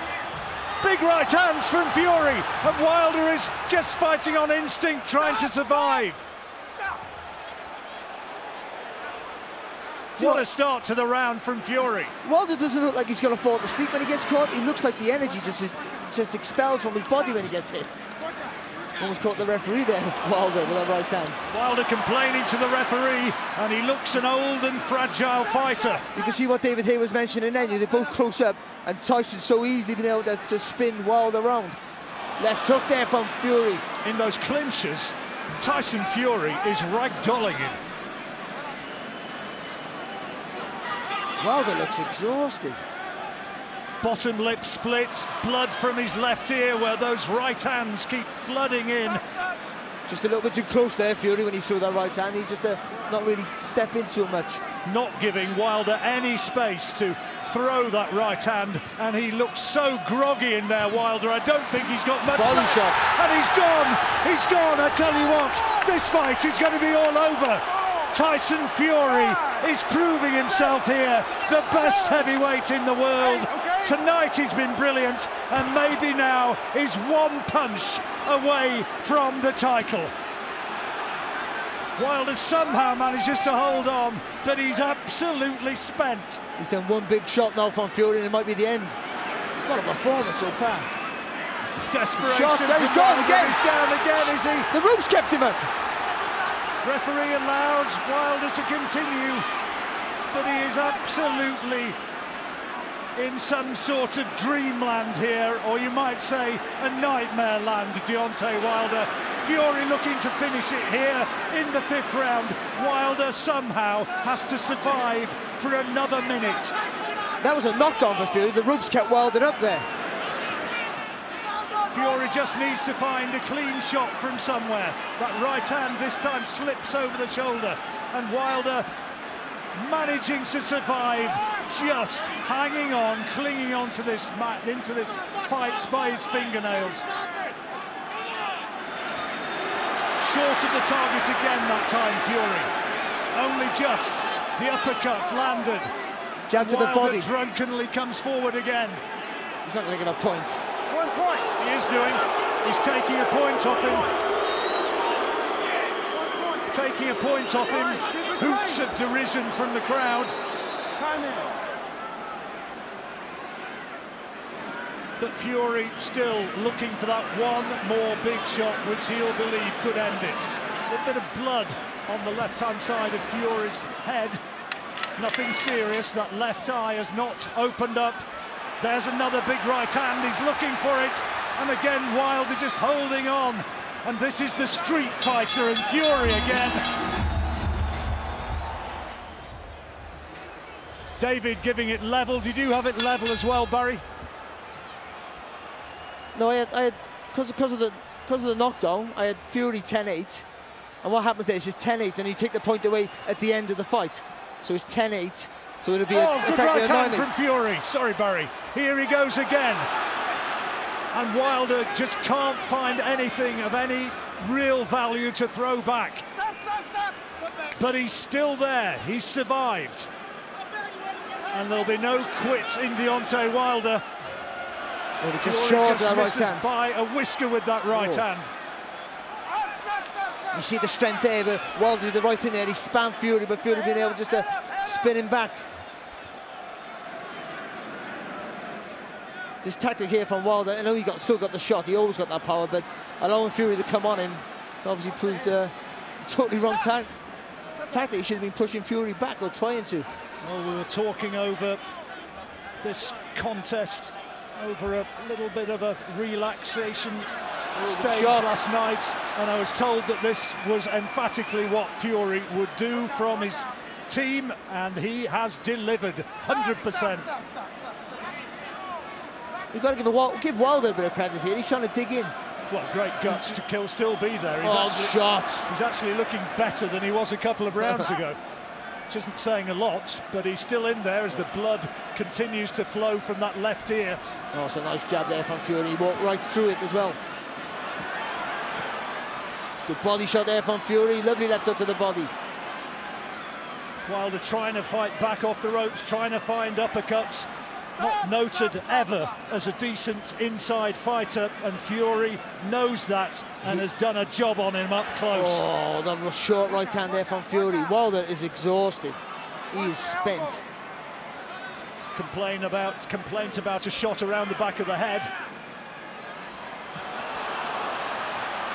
Big right hands from Fury, and Wilder is just fighting on instinct, trying to survive. What a start to the round from Fury. Wilder doesn't look like he's going to fall asleep when he gets caught. He looks like the energy just expels from his body when he gets hit. Almost caught the referee there, Wilder, with that right hand. Wilder complaining to the referee, and he looks an old and fragile fighter. You can see what David Hay was mentioning then. They're both close up, and Tyson's so easily been able to spin Wilder around. Left hook there from Fury. In those clinches, Tyson Fury is ragdolling him. Wilder looks exhausted. Bottom lip splits, blood from his left ear where those right hands keep flooding in. Just a little bit too close there, Fury, when he threw that right hand. He just not really step in too much. Not giving Wilder any space to throw that right hand, and he looks so groggy in there, Wilder. I don't think he's got much body left. shot. And he's gone, I tell you what, this fight is going to be all over. Tyson Fury is proving himself here, the best heavyweight in the world. Tonight he's been brilliant, and maybe now is one punch away from the title. Wilder somehow manages to hold on, but he's absolutely spent. He's done one big shot now from Fury, and it might be the end. What a performance so far. Desperation. Shot, he's gone again. He's down again, is he? The ropes kept him up. Referee allows Wilder to continue, but he is absolutely in some sort of dreamland here, or you might say a nightmare land, Deontay Wilder. Fury looking to finish it here in the fifth round. Wilder somehow has to survive for another minute. That was a knockdown for Fury. The ropes kept Wilder up there. Fury just needs to find a clean shot from somewhere. That right hand this time slips over the shoulder, and Wilder managing to survive, just hanging on, clinging onto this mat, into this fight by his fingernails. Short of the target again that time, Fury. Only just. The uppercut landed. Jab to the body. Drunkenly comes forward again. He's not going to give a point. 1 point. He is doing. He's taking a point off him. Taking a point off him. Hoots of derision from the crowd. Time in. But Fury still looking for that one more big shot, which he'll believe could end it. A bit of blood on the left-hand side of Fury's head. Nothing serious. That left eye has not opened up. There's another big right hand. He's looking for it. And again, Wilder just holding on. And this is the street fighter and Fury again. David giving it level. Did you have it level as well, Barry? No, I had because of the knockdown, I had Fury 10-8. And what happens there is just 10-8, and you take the point away at the end of the fight. So it's 10-8. So it'll be good right hand from Fury. Sorry, Barry. Here he goes again. And Wilder just can't find anything of any real value to throw back. But he's still there. He's survived. And there'll be no quits in Deontay Wilder. Well, just short that right hand. By a whisker with that right hand. You see the strength there, but Wilder did the right thing there. He spammed Fury, but Fury being able just to spin him back. This tactic here from Wilder, I know he still got the shot, he always got that power, but allowing Fury to come on him, it's obviously proved totally wrong tactic. He should have been pushing Fury back, or trying to. Well, we were talking over this contest, over a little bit of a relaxation stage last night, and I was told that this was emphatically what Fury would do from his team, and he has delivered 100%. You've got to give Wilder a bit of credit here. He's trying to dig in. Well, great guts to still be there. He's He's actually looking better than he was a couple of rounds ago. Which isn't saying a lot, but he's still in there as the blood continues to flow from that left ear. Oh, it's a nice jab there from Fury. He walked right through it as well. Good body shot there from Fury. Lovely left hook to the body. Wilder trying to fight back off the ropes, trying to find uppercuts. Not noted ever as a decent inside fighter, and Fury knows that and has done a job on him up close. Oh, that was a short right hand there from Fury. Wilder is exhausted. He is spent. Complaint about a shot around the back of the head.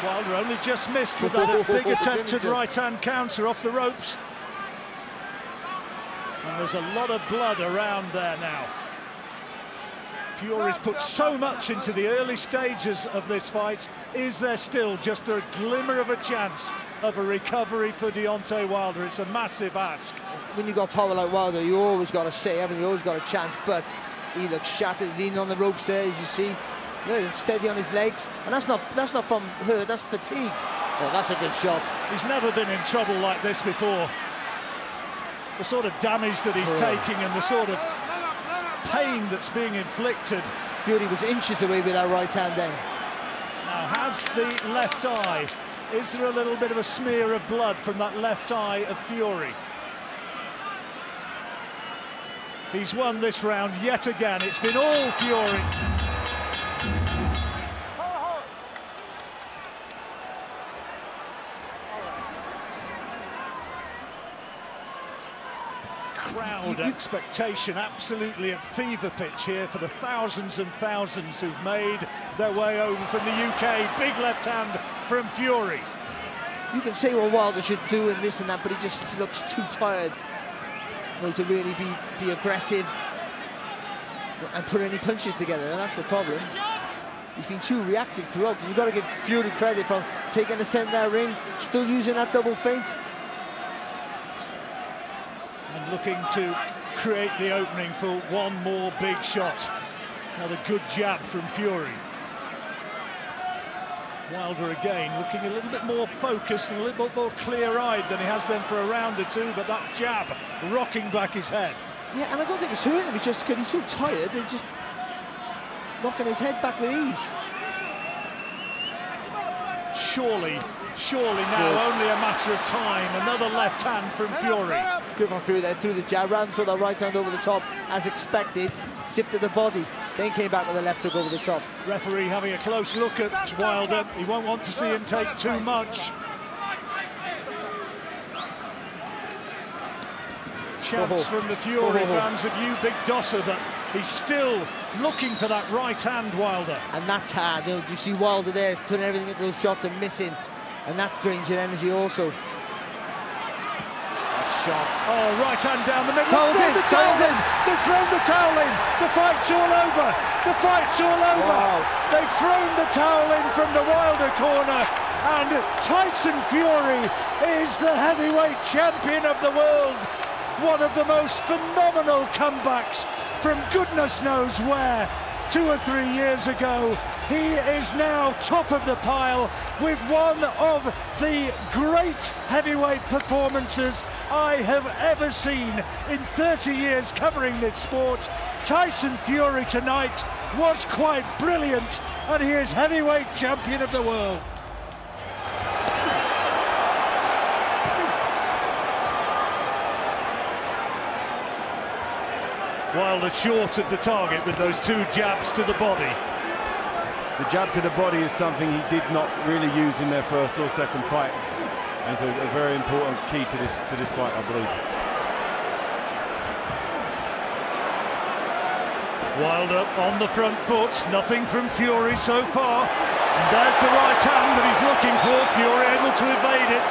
Wilder only just missed with that big attempted right hand counter off the ropes. And there's a lot of blood around there now. Fury's put so much into the early stages of this fight. Is there still just a glimmer of a chance of a recovery for Deontay Wilder? It's a massive ask. When you got power like Wilder, you always got to say, haven't you? You always got a chance, but he looks shattered, leaning on the ropes there, as you see. Look, steady on his legs, and that's not from hurt, that's fatigue. Oh, that's a good shot. He's never been in trouble like this before. The sort of damage that he's taking and the sort of pain that's being inflicted. Fury was inches away with that right hand then. Now has the left eye. Is there a little bit of a smear of blood from that left eye of Fury? He's won this round yet again. It's been all Fury. Crowd expectation absolutely at fever pitch here for the thousands and thousands who've made their way over from the UK. Big left hand from Fury. You can say what Wilder should do and this and that, but he just looks too tired, you know, to really be aggressive and put any punches together, and that's the problem. He's been too reactive throughout. You've got to give Fury credit for taking the centre of that ring, still using that double feint. And looking to create the opening for one more big shot. Another good jab from Fury. Wilder again looking a little bit more focused and a little bit more clear-eyed than he has done for a round or two, but that jab rocking back his head. Yeah, and I don't think it's hurting him, it's just because he's so tired, they're just knocking his head back with ease. Surely now, only a matter of time. Another left hand from Fury. Good from Fury there, through the jab, ran through the right hand over the top, as expected, dipped at the body, then came back with a left hook over the top. Referee having a close look at Wilder. He won't want to see him take too much. Chants from the Fury fans of you, Big Dosser, but he's still looking for that right hand, Wilder. And that's hard. You know, you see Wilder there putting everything into those shots and missing, and that drains your energy also. Shot. Oh, right hand down the middle. Towels in. They've thrown the towel in. The fight's all over. The fight's all over. Wow. They've thrown the towel in from the Wilder corner, and Tyson Fury is the heavyweight champion of the world. One of the most phenomenal comebacks from goodness knows where 2 or 3 years ago. He is now top of the pile with one of the great heavyweight performances I have ever seen in 30 years covering this sport. Tyson Fury tonight was quite brilliant, and he is heavyweight champion of the world. Wilder short of the target with those 2 jabs to the body. The jab to the body is something he did not really use in their first or second fight. And it's a very important key to this fight, I believe. Wilder on the front foot, nothing from Fury so far. And there's the right hand that he's looking for. Fury able to evade it.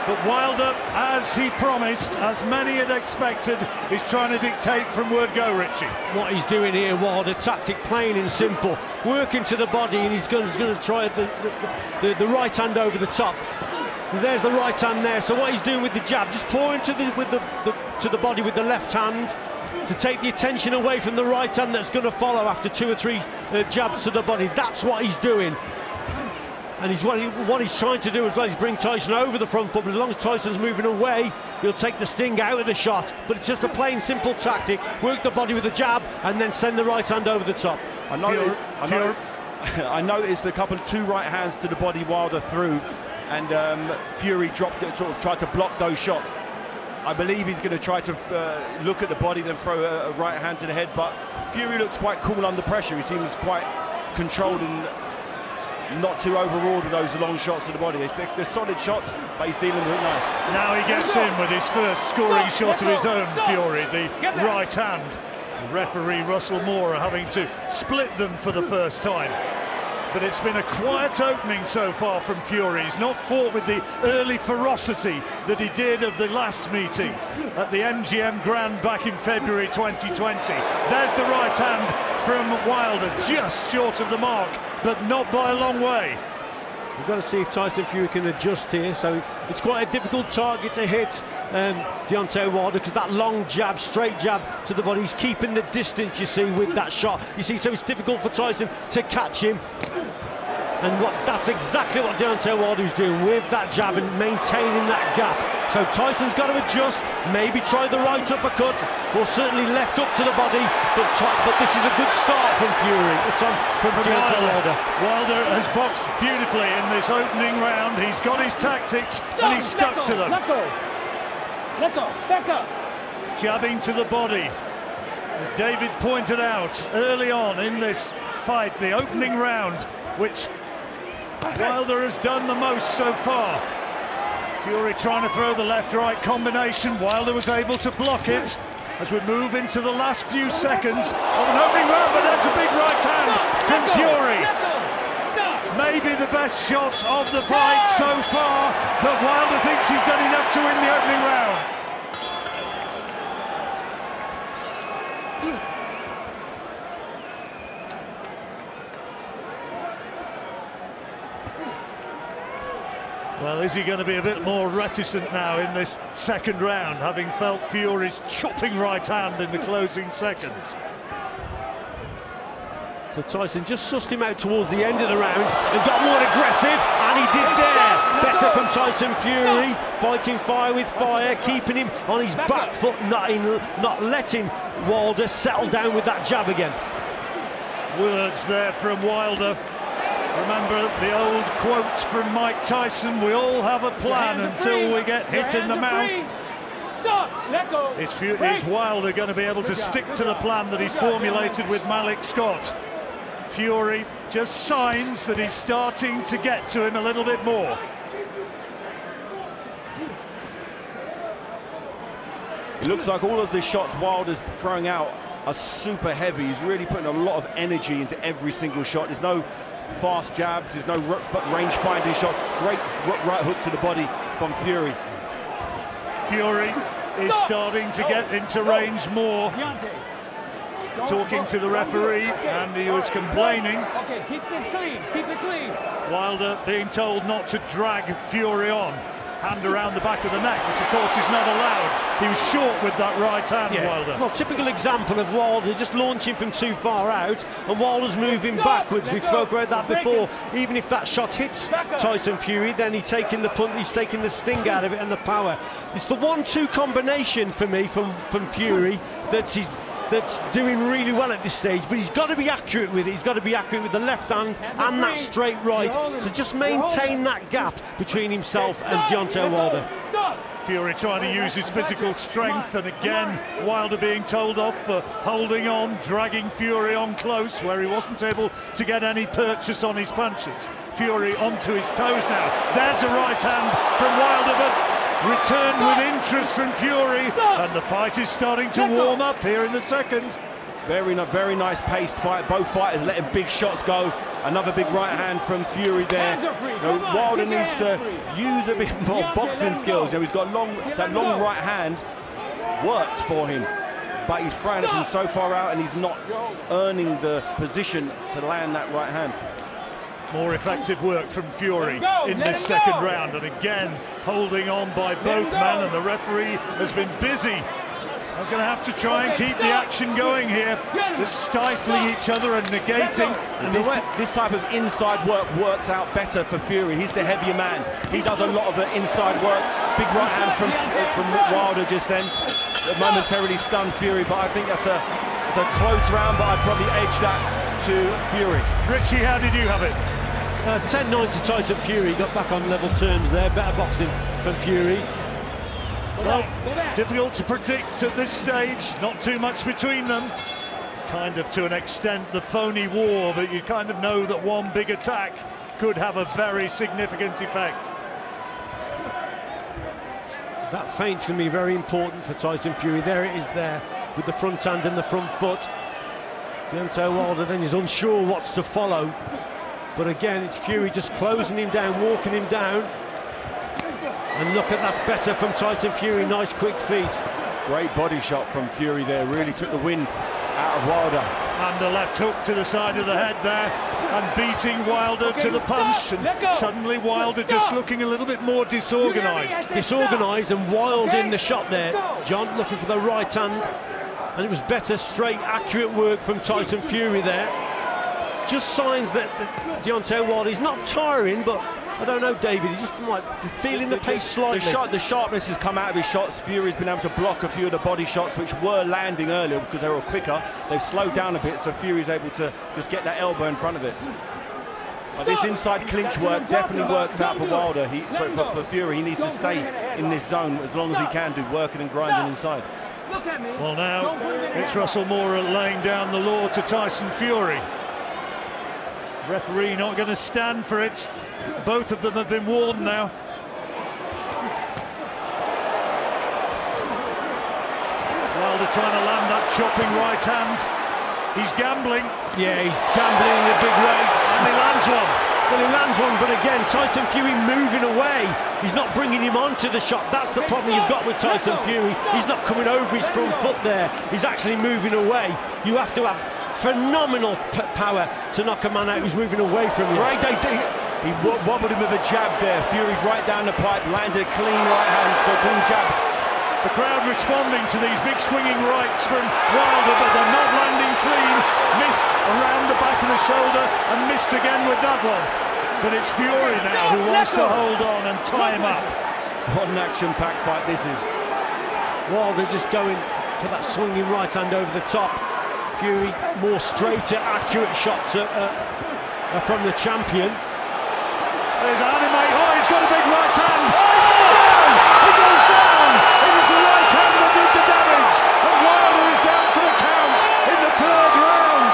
But Wilder, as he promised, as many had expected, is trying to dictate from word go, Richie. What he's doing here, Wilder, tactic plain and simple, working to the body, and he's going to try the right hand over the top. So there's the right hand there. So what he's doing with the jab, just pouring to the body with the left hand to take the attention away from the right hand that's going to follow after 2 or 3 jabs to the body. That's what he's doing. And what he's trying to do as well is bring Tyson over the front foot, but as long as Tyson's moving away, he'll take the sting out of the shot. But it's just a plain, simple tactic. Work the body with the jab and then send the right hand over the top. I noticed a couple of 2 right hands to the body Wilder threw, and Fury dropped it, sort of tried to block those shots. I believe he's going to try to look at the body, then throw a right hand to the head, but Fury looks quite cool under pressure. He seems quite controlled and not too overawed with those long shots to the body. They're solid shots, but he's dealing with it nice. Now he gets in with his first scoring shot of his own, Fury, the right hand. The referee Russell Moore having to split them for the first time. But it's been a quiet opening so far from Fury. He's not fought with the early ferocity that he did of the last meeting at the MGM Grand back in February 2020. There's the right hand from Wilder, just short of the mark, but not by a long way. We've got to see if Tyson Fury can adjust here. So it's quite a difficult target to hit Deontay Wilder, because that long jab, straight jab to the body, he's keeping the distance, you see, with that shot. You see, so it's difficult for Tyson to catch him. And that's exactly what Deontay Wilder's doing with that jab and maintaining that gap. So Tyson's got to adjust, maybe try the right uppercut, or certainly left up to the body. But this is a good start from Fury. It's on from Deontay Wilder. Wilder has boxed beautifully in this opening round. He's got his tactics and he's stuck to them. Let go. Let go. Back up. Jabbing to the body. As David pointed out early on in this fight, the opening round, which Wilder has done the most so far. Fury trying to throw the left-right combination. Wilder was able to block it as we move into the last few seconds of an opening round, but that's a big right hand from Fury. Maybe the best shot of the fight so far, but Wilder thinks he's done enough to win the opening round. Well, is he going to be a bit more reticent now in this second round, having felt Fury's chopping right hand in the closing seconds? So Tyson just sussed him out towards the end of the round and got more aggressive, and he did there. Better from Tyson Fury, fighting fire with fire, keeping him on his back foot, not letting Wilder settle down with that jab again. Words there from Wilder. Remember the old quote from Mike Tyson, we all have a plan until we get hit in the mouth. Stop! Let go! Is Wilder going to be able to stick to the plan that he's formulated with Malik Scott? Fury just signs that he's starting to get to him a little bit more. It looks like all of the shots Wilder's throwing out are super heavy. He's really putting a lot of energy into every single shot. There's no fast jabs, there's no range-finding shots. Great right hook to the body from Fury. Fury is starting to get into range more. Deontay. talking to the referee, and he was complaining. Okay, keep this clean. Keep it clean. Wilder being told not to drag Fury on. Hand around the back of the neck, which of course is not allowed. He was short with that right hand, Wilder. Well, typical example of Wilder just launching from too far out, and Wilder's moving backwards. We spoke about that before. Even if that shot hits Tyson Fury, then he's taking the punt, he's taking the sting out of it and the power. It's the 1-2 combination for me from Fury that's doing really well at this stage, but he's got to be accurate with it. He's got to be accurate with the left hand and that straight right to just maintain that gap between himself and Deontay Wilder. Fury trying to use his physical strength, and again Wilder being told off for holding on, dragging Fury on close where he wasn't able to get any purchase on his punches. Fury onto his toes now. There's a right hand from Wilder, but returned with interest from Fury, and the fight is starting to warm up here in the second. Very nice paced fight. Both fighters letting big shots go. Another big right hand from Fury there. Wilder needs to use a bit more boxing skills. He's got that long right hand works for him, but he's throwing it from so far out, and he's not earning the position to land that right hand. More effective work from Fury in this second round, and again holding on by both men, and the referee has been busy. I'm going to have to try and keep the action going here. They're stifling each other and negating. And this type of inside work works out better for Fury. He's the heavier man. He does a lot of the inside work. Big right hand from Wilder just then. Momentarily stunned Fury, but I think that's a close round, but I'd probably edge that to Fury. Richie, how did you have it? 10-9 to Tyson Fury, got back on level terms there. Better boxing from Fury. Well, difficult to predict at this stage, not too much between them. Kind of to an extent the phony war, but you kind of know that one big attack could have a very significant effect. That feint's going to be very important for Tyson Fury. There it is there, with the front hand and the front foot. Deontay Wilder then is unsure what's to follow. But again, it's Fury just closing him down, walking him down. And look at that's better from Tyson Fury. Nice quick feet. Great body shot from Fury there. Really took the wind out of Wilder. And the left hook to the side of the head there, and beating Wilder to the punch. And suddenly Wilder just looking a little bit more disorganised. Disorganised and wild in the shot there. John looking for the right hand. And it was better, straight, accurate work from Tyson Fury there. It's just signs that Deontay Wilder is not tiring, but I don't know, David, he's just like feeling the pace slightly. The sharpness has come out of his shots. Fury's been able to block a few of the body shots which were landing earlier because they were quicker. They've slowed down a bit, so Fury's able to just get that elbow in front of it. But this inside clinch work definitely works out for Wilder. For Fury, he needs to stay in this zone as long as he can do, working and grinding inside. Well, now it's Russell Moore laying down the law to Tyson Fury. Referee not going to stand for it. Both of them have been warned now. Wilder trying to land that chopping right hand. He's gambling. Yeah, he's gambling in a big way. And he lands one. Well, he lands one, but again, Tyson Fury moving away. He's not bringing him onto the shot. That's the problem you've got with Tyson Fury. He's not coming over his front foot there. He's actually moving away. You have to have phenomenal power to knock a man out who's moving away from you. Right, he wobbled him with a jab there. Fury right down the pipe, landed a clean right hand for a clean jab. The crowd responding to these big swinging rights from Wilder, but they're not landing clean. Missed around the back of the shoulder and missed again with that one. But it's Fury now who wants to hold on and tie him up. What an action-packed fight this is. Wilder just going for that swinging right hand over the top. Fury more straighter, accurate shots from the champion. There's Animate. Oh, he's got a big right hand. Oh! He goes down. It is the right hand that did the damage. And Wilder is down for the count in the third round.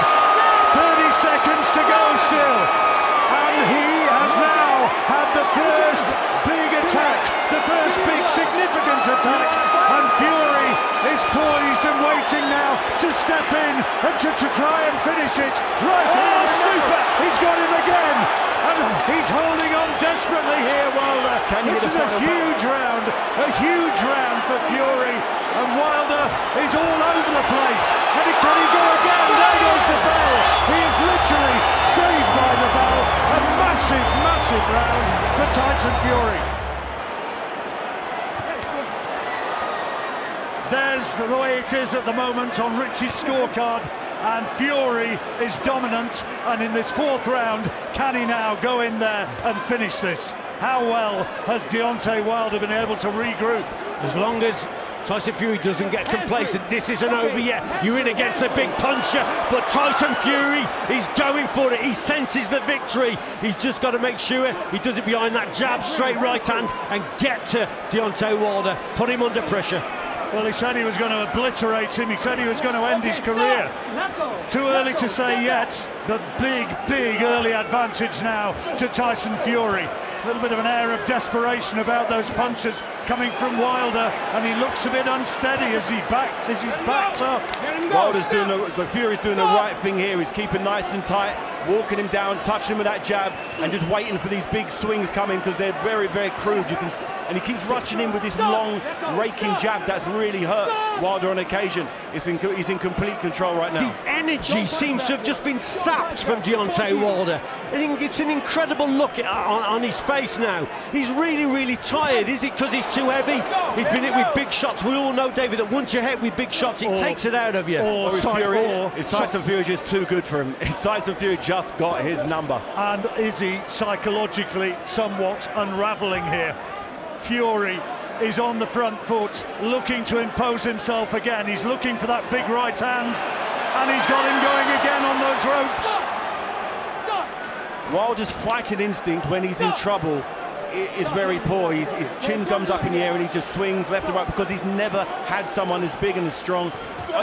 30 seconds to go still. And he has now had the first big attack, the first big significant attack. And Fury is poised and waiting now to step in and to try and finish it. Right here, super! He's got him again. And he's holding on desperately here, Wilder. This is a huge round for Fury. And Wilder is all over the place. And can he go again? Tyson Fury. There's the way it is at the moment on Richie's scorecard, and Fury is dominant, and in this fourth round, can he now go in there and finish this? How well has Deontay Wilder been able to regroup? As long as Tyson Fury doesn't get complacent, this isn't over yet. You're in against a big puncher, but Tyson Fury, he's going for it. He senses the victory. He's just got to make sure he does it behind that jab, straight right hand, and get to Deontay Wilder, put him under pressure. Well, he said he was going to obliterate him. He said he was going to end his career. Too early to say yet. The big early advantage now to Tyson Fury. A little bit of an air of desperation about those punches coming from Wilder, and he looks a bit unsteady as he backs, as he's backed up. Wilder's so Fury's doing the right thing here. He's keeping nice and tight, walking him down, touching him with that jab, and just waiting for these big swings coming, because they're very crude. And he keeps rushing in with this long, raking jab that's really hurt Wilder on occasion. He's in complete control right now. The energy seems to have just been sapped from Deontay Wilder. And it's an incredible look on his face now. He's really tired. Is it because he's too heavy? He's been hit with big shots. We all know, David, that once you're hit with big shots, it takes it out of you. Is Tyson Fury just too good for him? Is Tyson Fury just got his number? And is he psychologically somewhat unravelling here? Fury is on the front foot, looking to impose himself again. He's looking for that big right hand, and he's got him going again on those ropes. Wilder's fighting instinct when he's in trouble is very poor. His chin comes up in the air and he just swings left and right, because he's never had someone as big and as strong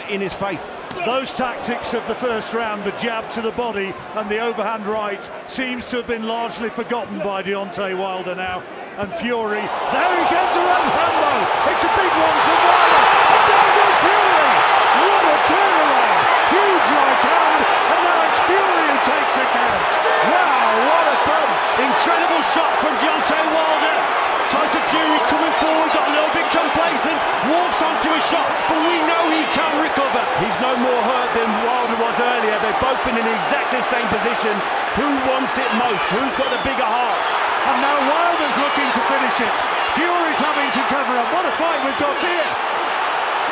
in his face. Those tactics of the first round, the jab to the body and the overhand right, seems to have been largely forgotten by Deontay Wilder now. And Fury, there he gets a right hand though. It's a big one for Wilder. And there goes Fury. What a turnaround. Huge right hand, and now it's Fury who takes a count. Wow, what a punch. Incredible shot from Deontay Wilder. Tyson Fury coming forward, got a little bit complacent, walks onto a shot, but we know he can recover. He's no more hurt than Wilder was earlier. They've both been in exactly the same position. Who wants it most? Who's got the bigger heart? And now Wilder's looking to finish it. Fury's having to cover up. What a fight we've got here.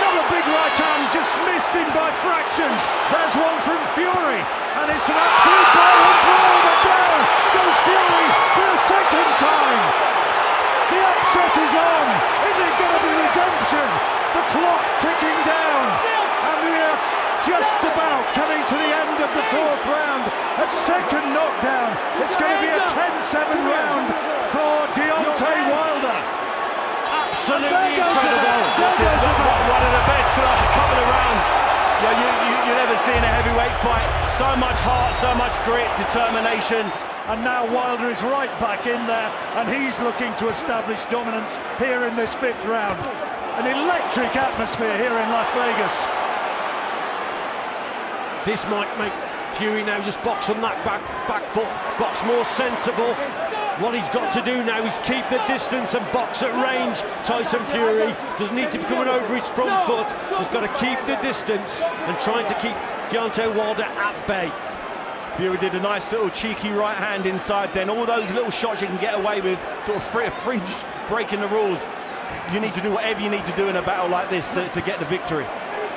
Another big right hand, just missed him by fractions. There's one from Fury, and it's an absolute blow and blow, but there goes Fury for a second time. The upset is on. Is it going to be redemption? The clock ticking down, and we are just about coming to the end of the fourth round. A second knockdown. It's going to be a 10-7 round for Deontay Wilder. Absolutely incredible. One of the best after a couple of rounds. You never see in a heavyweight fight so much heart, so much grit, determination. And now Wilder is right back in there, and he's looking to establish dominance here in this fifth round. An electric atmosphere here in Las Vegas. This might make Fury now just box on that back foot, box more sensible. What he's got to do now is keep the distance and box at range. Tyson Fury doesn't need to be coming over his front foot, just got to keep the distance and trying to keep Deontay Wilder at bay. Fury did a nice little cheeky right hand inside then. All those little shots you can get away with, sort of fringe breaking the rules. You need to do whatever you need to do in a battle like this to get the victory.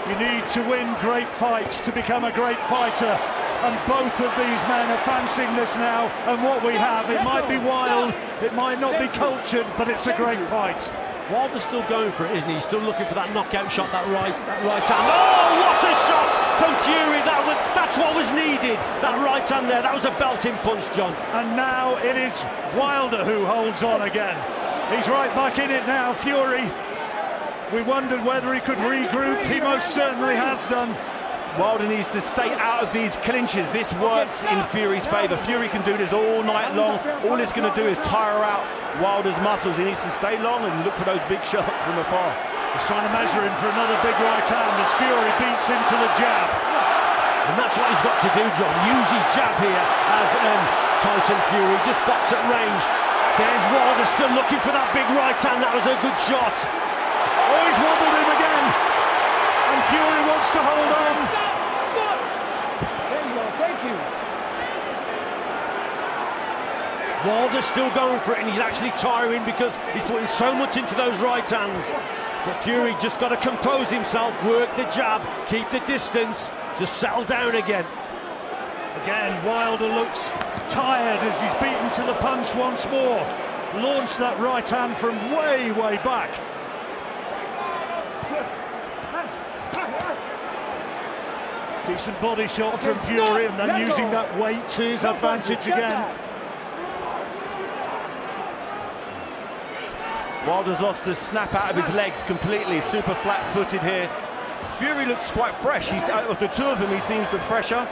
You need to win great fights to become a great fighter. And both of these men are fancying this now. And what we have, it might be wild, it might not be cultured, but it's a great fight. Wilder's still going for it, isn't he? He's still looking for that knockout shot, that right hand. Oh, what a shot from Fury! That's what was needed. That right hand there, that was a belting punch, John. And now it is Wilder who holds on again. He's right back in it now, Fury. We wondered whether he could regroup. He most certainly has done. Wilder needs to stay out of these clinches. This works in Fury's favour. Fury can do this all night long. All it's going to do is tire out Wilder's muscles. He needs to stay long and look for those big shots from afar. He's trying to measure him for another big right hand as Fury beats into the jab. And that's what he's got to do, John. Use his jab here as Tyson Fury. Just box at range. There's Wilder still looking for that big right hand. That was a good shot. Oh, he's wobbled him again. And Fury wants to hold on. Stop! There you go, thank you. Wilder's still going for it, and he's actually tiring because he's putting so much into those right hands. But Fury just got to compose himself, work the jab, keep the distance, just settle down again. Again, Wilder looks tired as he's beaten to the punch once more. Launched that right hand from way, way back. Decent body shot from Fury, and then using that weight to his advantage again. Wilder's lost the snap out of his legs completely, super flat-footed here. Fury looks quite fresh. He's of the two of them, he seems the fresher.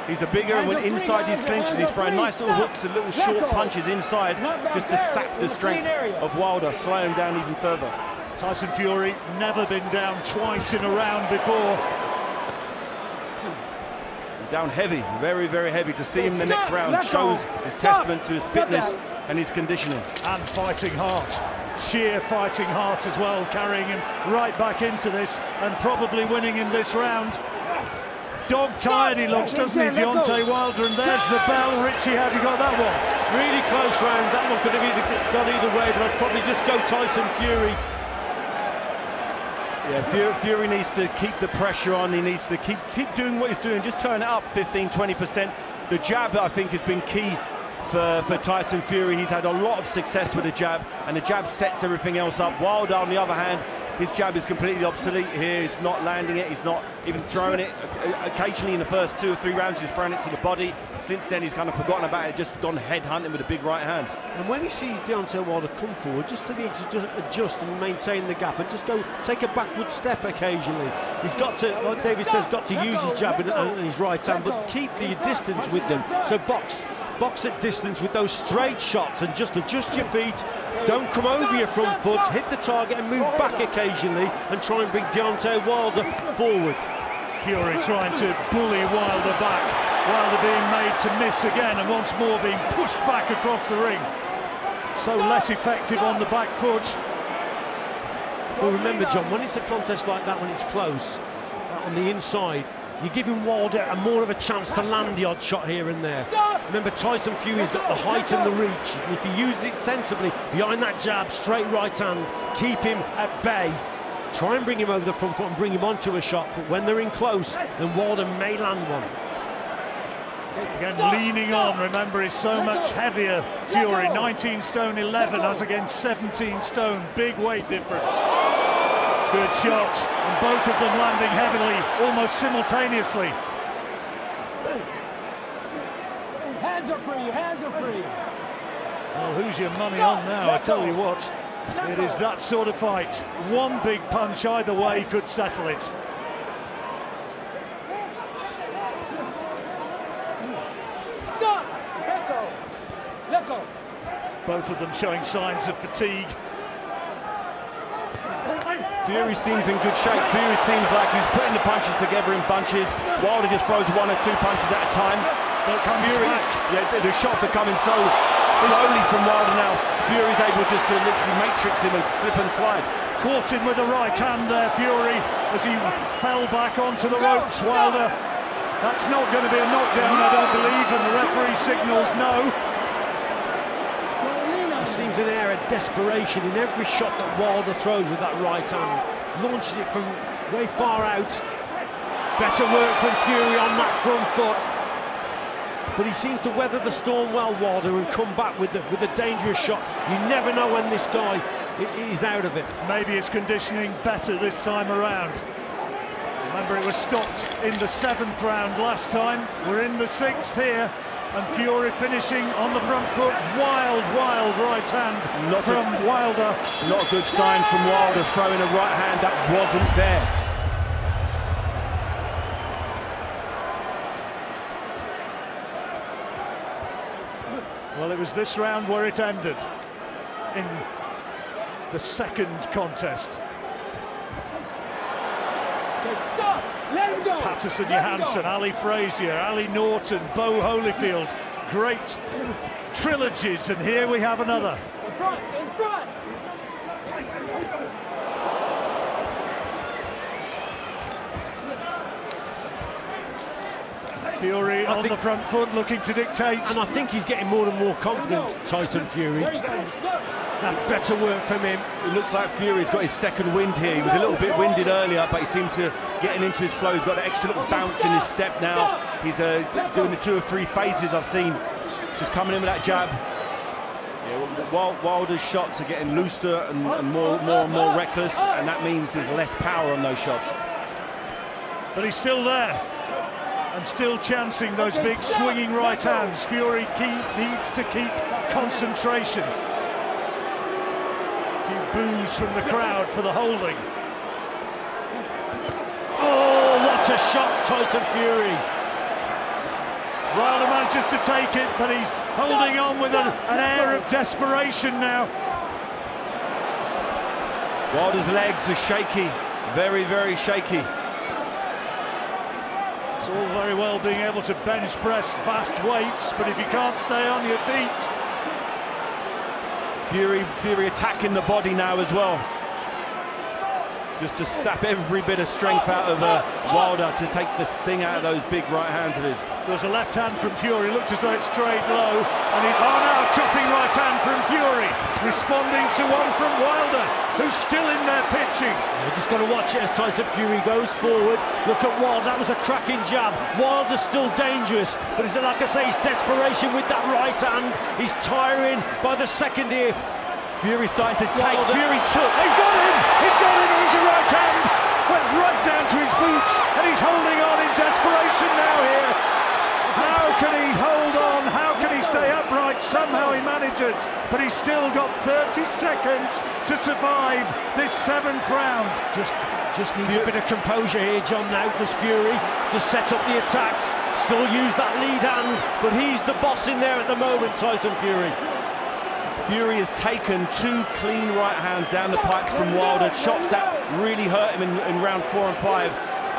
He's the bigger, and when inside his clinches, he's throwing nice little hooks and little short punches inside just to sap the strength of Wilder, slow him down even further. Tyson Fury never been down twice in a round before. He's down heavy, very, very heavy. To see him in the next round shows his testament to his fitness and his conditioning. And fighting heart, sheer fighting heart as well, carrying him right back into this and probably winning in this round. Dog-tired he looks, doesn't he, Deontay Wilder? And there's the bell. Richie, how have you got that one? Really close round. That one could have gone either way, but I'd probably just go Tyson Fury. Yeah, Fury needs to keep the pressure on. He needs to keep doing what he's doing. Just turn it up 15-20%. The jab, I think, has been key for Tyson Fury. He's had a lot of success with the jab, and the jab sets everything else up. Wilder, on the other hand, his jab is completely obsolete here. He's not landing it. He's not even throwing it. Occasionally in the first 2 or 3 rounds, he's throwing it to the body. Since then, he's kind of forgotten about it, just gone head hunting with a big right hand. And when he sees Deontay Wilder come forward, just to be able to just adjust and maintain the gap and just go take a backward step occasionally. He's got to, like David says, got to use his jab and his right hand, but keep the distance with them. So box at distance with those straight shots and just adjust your feet. Don't come over your front foot, hit the target and move back occasionally and try and bring Deontay Wilder forward. Fury trying to bully Wilder back. Wilder being made to miss again and once more being pushed back across the ring. So less effective on the back foot. Well, remember, John, when it's a contest like that, when it's close, on the inside, you're giving Wilder more of a chance to land the odd shot here and there. Remember, Tyson Fury's got the height and the reach. And if he uses it sensibly, behind that jab, straight right hand, keep him at bay. Try and bring him over the front foot and bring him onto a shot. But when they're in close, then Wilder may land one. Again, leaning on, remember, is so much heavier. Fury, 19 stone 11 as against 17 stone. Big weight difference. Good shot, and both of them landing heavily, almost simultaneously. Hands are free, hands are free. Well, who's your money on now? I tell you what, it is that sort of fight. One big punch either way could settle it. Stop! Let go. Let go. Both of them showing signs of fatigue. Fury seems in good shape. Fury seems like he's putting the punches together in bunches. Wilder just throws 1 or 2 punches at a time. But Fury, yeah, the shots are coming so slowly from Wilder now. Fury's able just to literally matrix him and slip and slide. Caught him with the right hand there, Fury, as he fell back onto the ropes. Wilder, that's not going to be a knockdown, I don't believe, and the referee signals no. There seems an air of desperation in every shot that Wilder throws with that right hand. Launches it from way far out. Better work from Fury on that front foot. But he seems to weather the storm well, Wilder, and come back with a dangerous shot. You never know when this guy is out of it. Maybe his conditioning better this time around. Remember, it was stopped in the 7th round last time. We're in the 6th here. And Fury finishing on the front foot. Wild right hand from Wilder. Not a good sign from Wilder, throwing a right hand that wasn't there. Well, it was this round where it ended in the 2nd contest. Okay, stop! Let him go! Patterson Johansson, Ali Frazier, Ali Norton, Bo Holyfield. Great trilogies, and here we have another. In front! In front! Fury on the front foot, looking to dictate. And I think he's getting more and more confident, Tyson Fury. That's better work from him. It looks like Fury's got his second wind here. He was a little bit winded earlier, but he seems to getting into his flow. He's got an extra little bounce in his step now. He's doing the 2 or 3 phases I've seen, just coming in with that jab. Yeah, Wilder's shots are getting looser and more and more reckless, and that means there's less power on those shots. But he's still there, and still chancing those big swinging right hands. Fury needs to keep concentration. A few boos from the crowd for the holding. Oh, what a shot, Tyson Fury. Wilder manages to take it, but he's holding on with an air of desperation now. Wilder's legs are shaky, very, very shaky. It's all very well being able to bench press fast weights, but if you can't stay on your feet. Fury attacking the body now as well. Just to sap every bit of strength out of Wilder to take this thing out of those big right hands of his. There's a left hand from Fury, looked as though it strayed low, and now chopping right hand from Fury, responding to one from Wilder, who's still in there pitching. We're just got to watch it as Tyson Fury goes forward. Look at Wilder, that was a cracking jab. Wilder's still dangerous, but like I say, his desperation with that right hand. He's tiring by the second here. Fury starting to take. Wilder. Fury took. He's got him! He's got him! He's a right hand! Went right down to his boots, and he's holding on in desperation now here. How can he hold on? How can he stay upright? Somehow he manages, but he's still got 30 seconds to survive this 7th round. Just needs a bit of composure here, John, now, does Fury. Just set up the attacks, still use that lead hand, but he's the boss in there at the moment, Tyson Fury. Fury has taken 2 clean right hands down the pipe from Wilder, shots that really hurt him in round 4 and 5,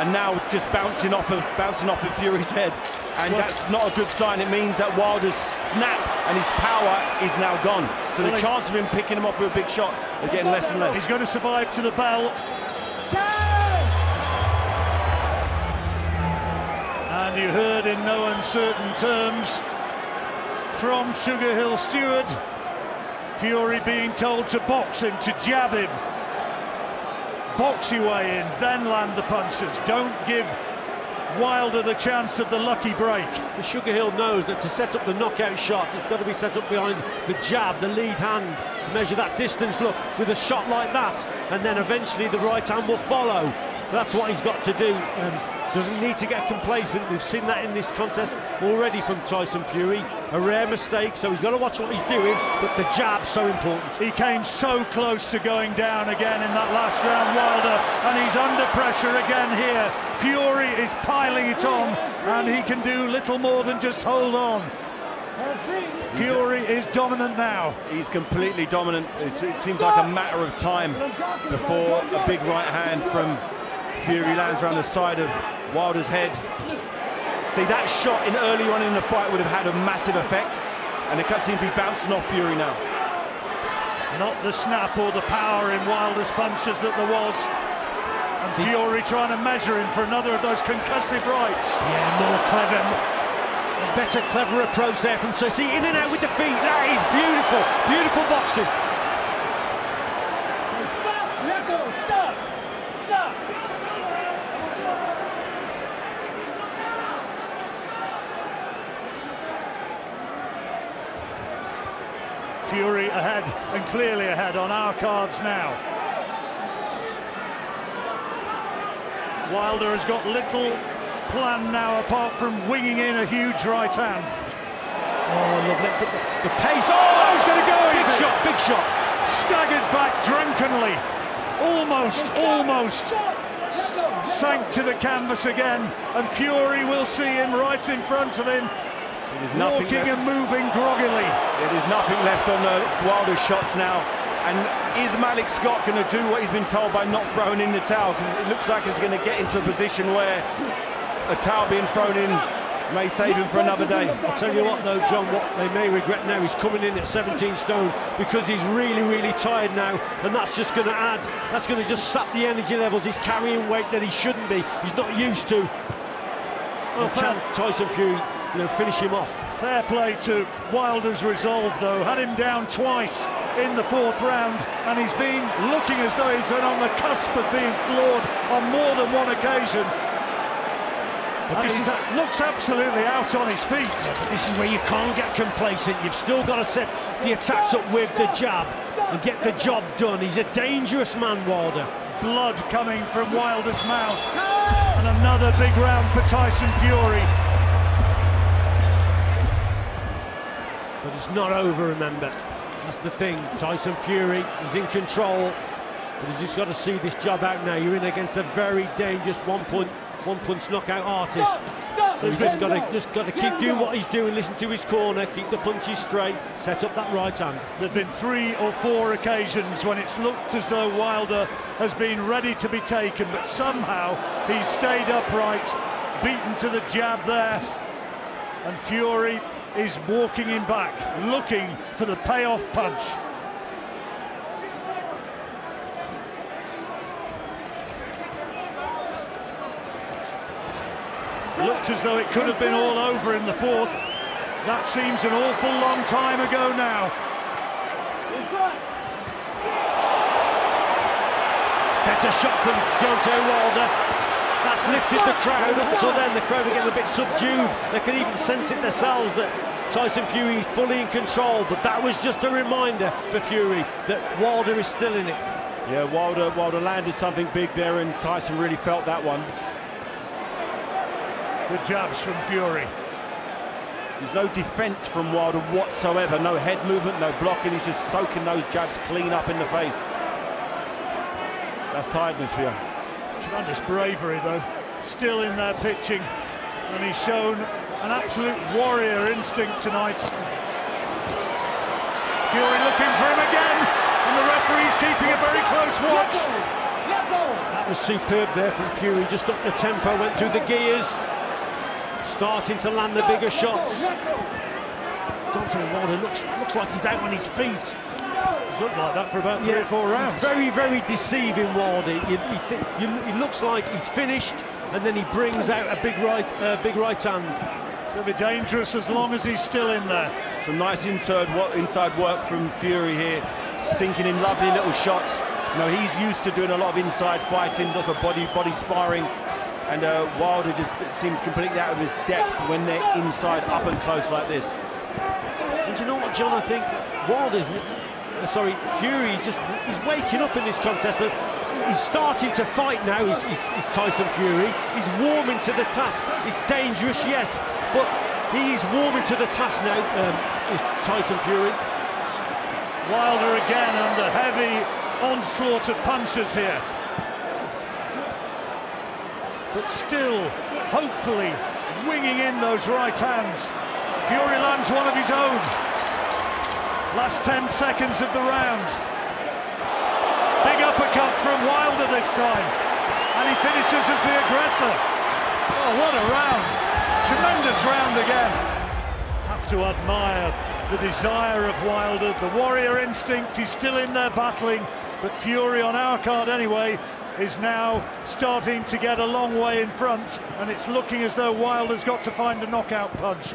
and now just bouncing off of Fury's head, and that's not a good sign. It means that Wilder's snap and his power is now gone. So the chance of him picking him up with a big shot is getting less and less. He's going to survive to the bell. And you heard in no uncertain terms from Sugar Hill Stewart, Fury being told to box him, to jab him. Box your way in, then land the punches. Don't give Wilder the chance of the lucky break. The Sugar Hill knows that to set up the knockout shot, it's got to be set up behind the jab, the lead hand, to measure that distance. Look, with a shot like that, and then eventually the right hand will follow. That's what he's got to do. Doesn't need to get complacent. We've seen that in this contest already from Tyson Fury. A rare mistake, so he's got to watch what he's doing, but the jab's so important. He came so close to going down again in that last round, Wilder, and he's under pressure again here. Fury is piling it on, and he can do little more than just hold on. Fury is dominant now. He's completely dominant. It seems like a matter of time before a big right hand from Fury lands around the side of Wilder's head. See, that shot in early on in the fight would have had a massive effect, and it seems to be bouncing off Fury now. Not the snap or the power in Wilder's punches that there was. And Fury trying to measure him for another of those concussive rights. Yeah, more clever, better, clever approach there from Tyson. In and out with the feet. That is beautiful, beautiful boxing. Stop! Let go! Stop! Stop! Fury ahead, and clearly ahead on our cards now. Wilder has got little plan now apart from winging in a huge right hand. Oh, lovely. The pace. Oh, he's going to go. Big shot, big shot. Staggered back drunkenly. Almost sank to the canvas again, and Fury will see him right in front of him. So walking and moving groggily. There's nothing left on the Wilder shots now. And is Malik Scott going to do what he's been told by not throwing in the towel? Because it looks like he's going to get into a position where a towel being thrown in may save him for another day. I'll tell you what though, John, what they may regret now, he's coming in at 17 stone because he's really, really tired now, and that's just going to add, that's going to just sap the energy levels. He's carrying weight that he shouldn't be, he's not used to. Well, can Tyson Fury, finish him off? Fair play to Wilder's resolve, though. Had him down twice in the 4th round, and he's been looking as though he's been on the cusp of being floored on more than one occasion. But and he looks absolutely out on his feet. This is where you can't get complacent. You've still got to set the attacks up with the jab and get the job done. He's a dangerous man, Wilder. Blood coming from Wilder's mouth. And another big round for Tyson Fury. But it's not over, remember. That's the thing. Tyson Fury is in control, but he's just got to see this job out now. You're in against a very dangerous one-punch knockout artist. So he's just got to keep doing what he's doing, listen to his corner, keep the punches straight, set up that right hand. There've been 3 or 4 occasions when it's looked as though Wilder has been ready to be taken, but somehow he's stayed upright, beaten to the jab there, and Fury is walking him back, looking for the payoff punch. Looked as though it could have been all over in the 4th. That seems an awful long time ago now. Better shot from Deontay Wilder. That's lifted the crowd. Up till then, the crowd are getting a bit subdued. They can even sense it themselves that Tyson Fury is fully in control. But that was just a reminder for Fury that Wilder is still in it. Yeah, Wilder landed something big there, and Tyson really felt that one. Good jabs from Fury. There's no defence from Wilder whatsoever. No head movement, no blocking. He's just soaking those jabs clean up in the face. That's tiredness for you. Tremendous bravery, though. Still in there pitching, and he's shown an absolute warrior instinct tonight. Fury looking for him again, and the referee's keeping a very close watch. That was superb there from Fury. Just up the tempo, went through the gears, starting to land the bigger shots. Deontay Wilder looks like he's out on his feet. He's looked like that for about 3 or 4 rounds. Very, very deceiving, Wilder. He looks like he's finished, and then he brings out a big right hand. It'll be dangerous as long as he's still in there. Some nice inside work from Fury here, sinking in lovely little shots. He's used to doing a lot of inside fighting, does a body sparring, and Wilder just seems completely out of his depth when they're inside, up and close like this. And you know what, John? I think Fury he's waking up in this contest. He's starting to fight now. He's Tyson Fury. He's warming to the task. It's dangerous, yes, but he's warming to the task now. Is Tyson Fury. Wilder again under heavy onslaught of punches here, but still, hopefully, winging in those right hands. Fury lands one of his own. Last 10 seconds of the round. Big uppercut from Wilder this time, and he finishes as the aggressor. Oh, what a round! Tremendous round again. Have to admire the desire of Wilder, the warrior instinct. He's still in there battling, but Fury, on our card anyway, is now starting to get a long way in front, and it's looking as though Wilder's got to find a knockout punch.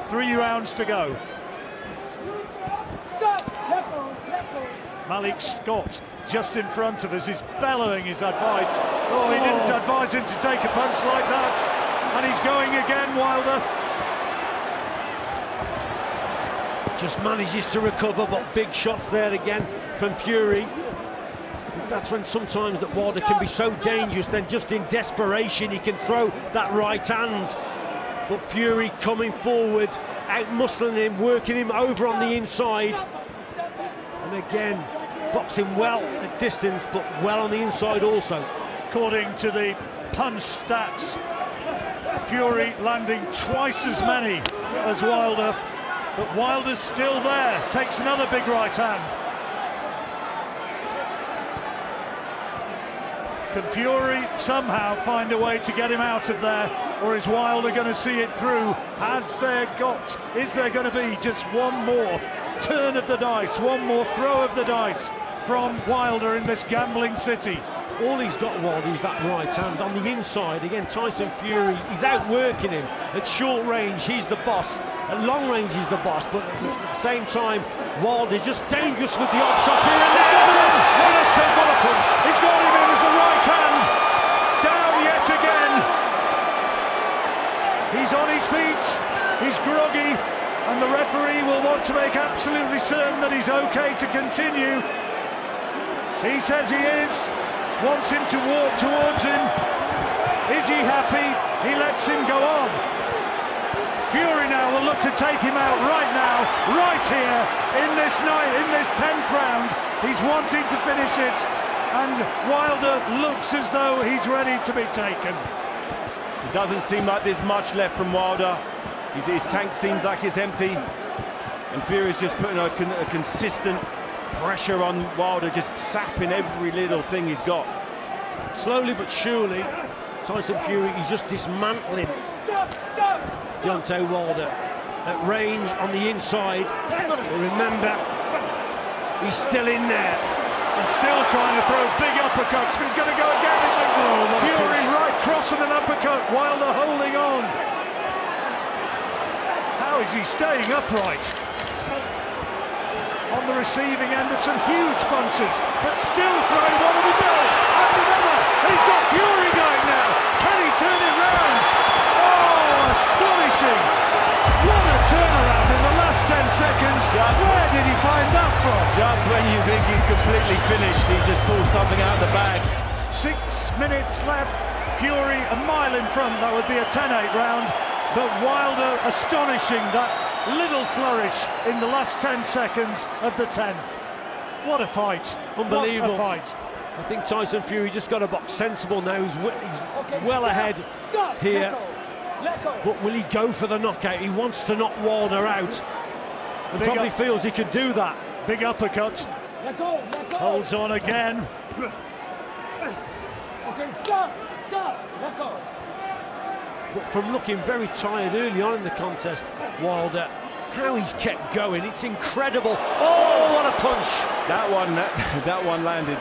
3 rounds to go. Malik Scott just in front of us is bellowing his advice. Oh, he didn't advise him to take a punch like that, and he's going again, Wilder. Just manages to recover, but big shots there again from Fury. That's when sometimes that Wilder can be so dangerous, then just in desperation he can throw that right hand. But Fury coming forward, out-muscling him, working him over on the inside. And again, boxing well at distance, but well on the inside also. According to the punch stats, Fury landing twice as many as Wilder, but Wilder's still there, takes another big right hand. Can Fury somehow find a way to get him out of there, or is Wilder going to see it through? Is there going to be just one more turn of the dice, one more throw of the dice from Wilder in this gambling city? All he's got, Wilder, is that right hand. On the inside, again, Tyson Fury, he's outworking him. At short range, he's the boss. At long range, he's the boss. But at the same time, Wilder just dangerous with the odd shot here and there. What a shot, what a punch. He's got him in as the right hand. Down yet again. He's on his feet. He's groggy. And the referee will want to make absolutely certain that he's okay to continue. He says he is. Wants him to walk towards him. Is he happy? He lets him go on. Fury now will look to take him out right now, right here, in this night, in this 10th round. He's wanting to finish it, and Wilder looks as though he's ready to be taken. It doesn't seem like there's much left from Wilder. His tank seems like it's empty, and Fury's just putting a consistent pressure on Wilder, just sapping every little thing he's got. Slowly but surely, Tyson Fury, he's just dismantling Deontay Wilder at range on the inside. But remember, he's still in there And still trying to throw big uppercuts, but he's going to go again. Fury right cross and an uppercut, Wilder holding on. How is he staying upright? On the receiving end of some huge punches, but still throwing one of his own. And another. He's got Fury going now. Can he turn it round? Oh, astonishing. What a turnaround in the last 10 seconds. Where did he find that from? Just when you think he's completely finished, he just pulls something out of the bag. 6 minutes left. Fury a mile in front. That would be a 10-8 round. But Wilder astonishing that little flourish in the last 10 seconds of the 10th. What a fight. Unbelievable. What a fight. I think Tyson Fury just got to box sensible now. He's well ahead here. Let go. But will he go for the knockout? He wants to knock Wilder out. And probably feels he could do that. Big uppercut. Let go. Let go. Holds on again. Okay, stop. Let go. But from looking very tired early on in the contest, Wilder, how he's kept going, it's incredible. Oh, what a punch! That one landed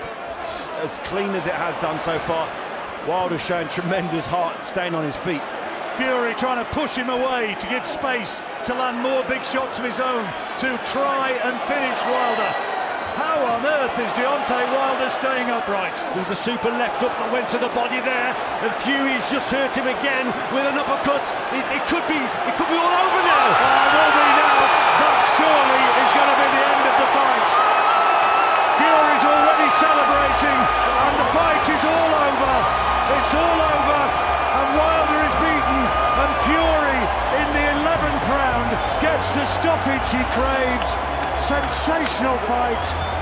as clean as it has done so far. Wilder showing tremendous heart, staying on his feet. Fury trying to push him away to give space to land more big shots of his own to try and finish Wilder. How on earth is Deontay Wilder staying upright? There was a super left hook that went to the body there, and Fury's just hurt him again with an uppercut. It could be all over now. It will be now. That surely is going to be the end of the fight. Fury's already celebrating, and the fight is all over. It's all over, and Wilder is beaten, and Fury in the 11th round gets the stoppage he craves. Sensational fight.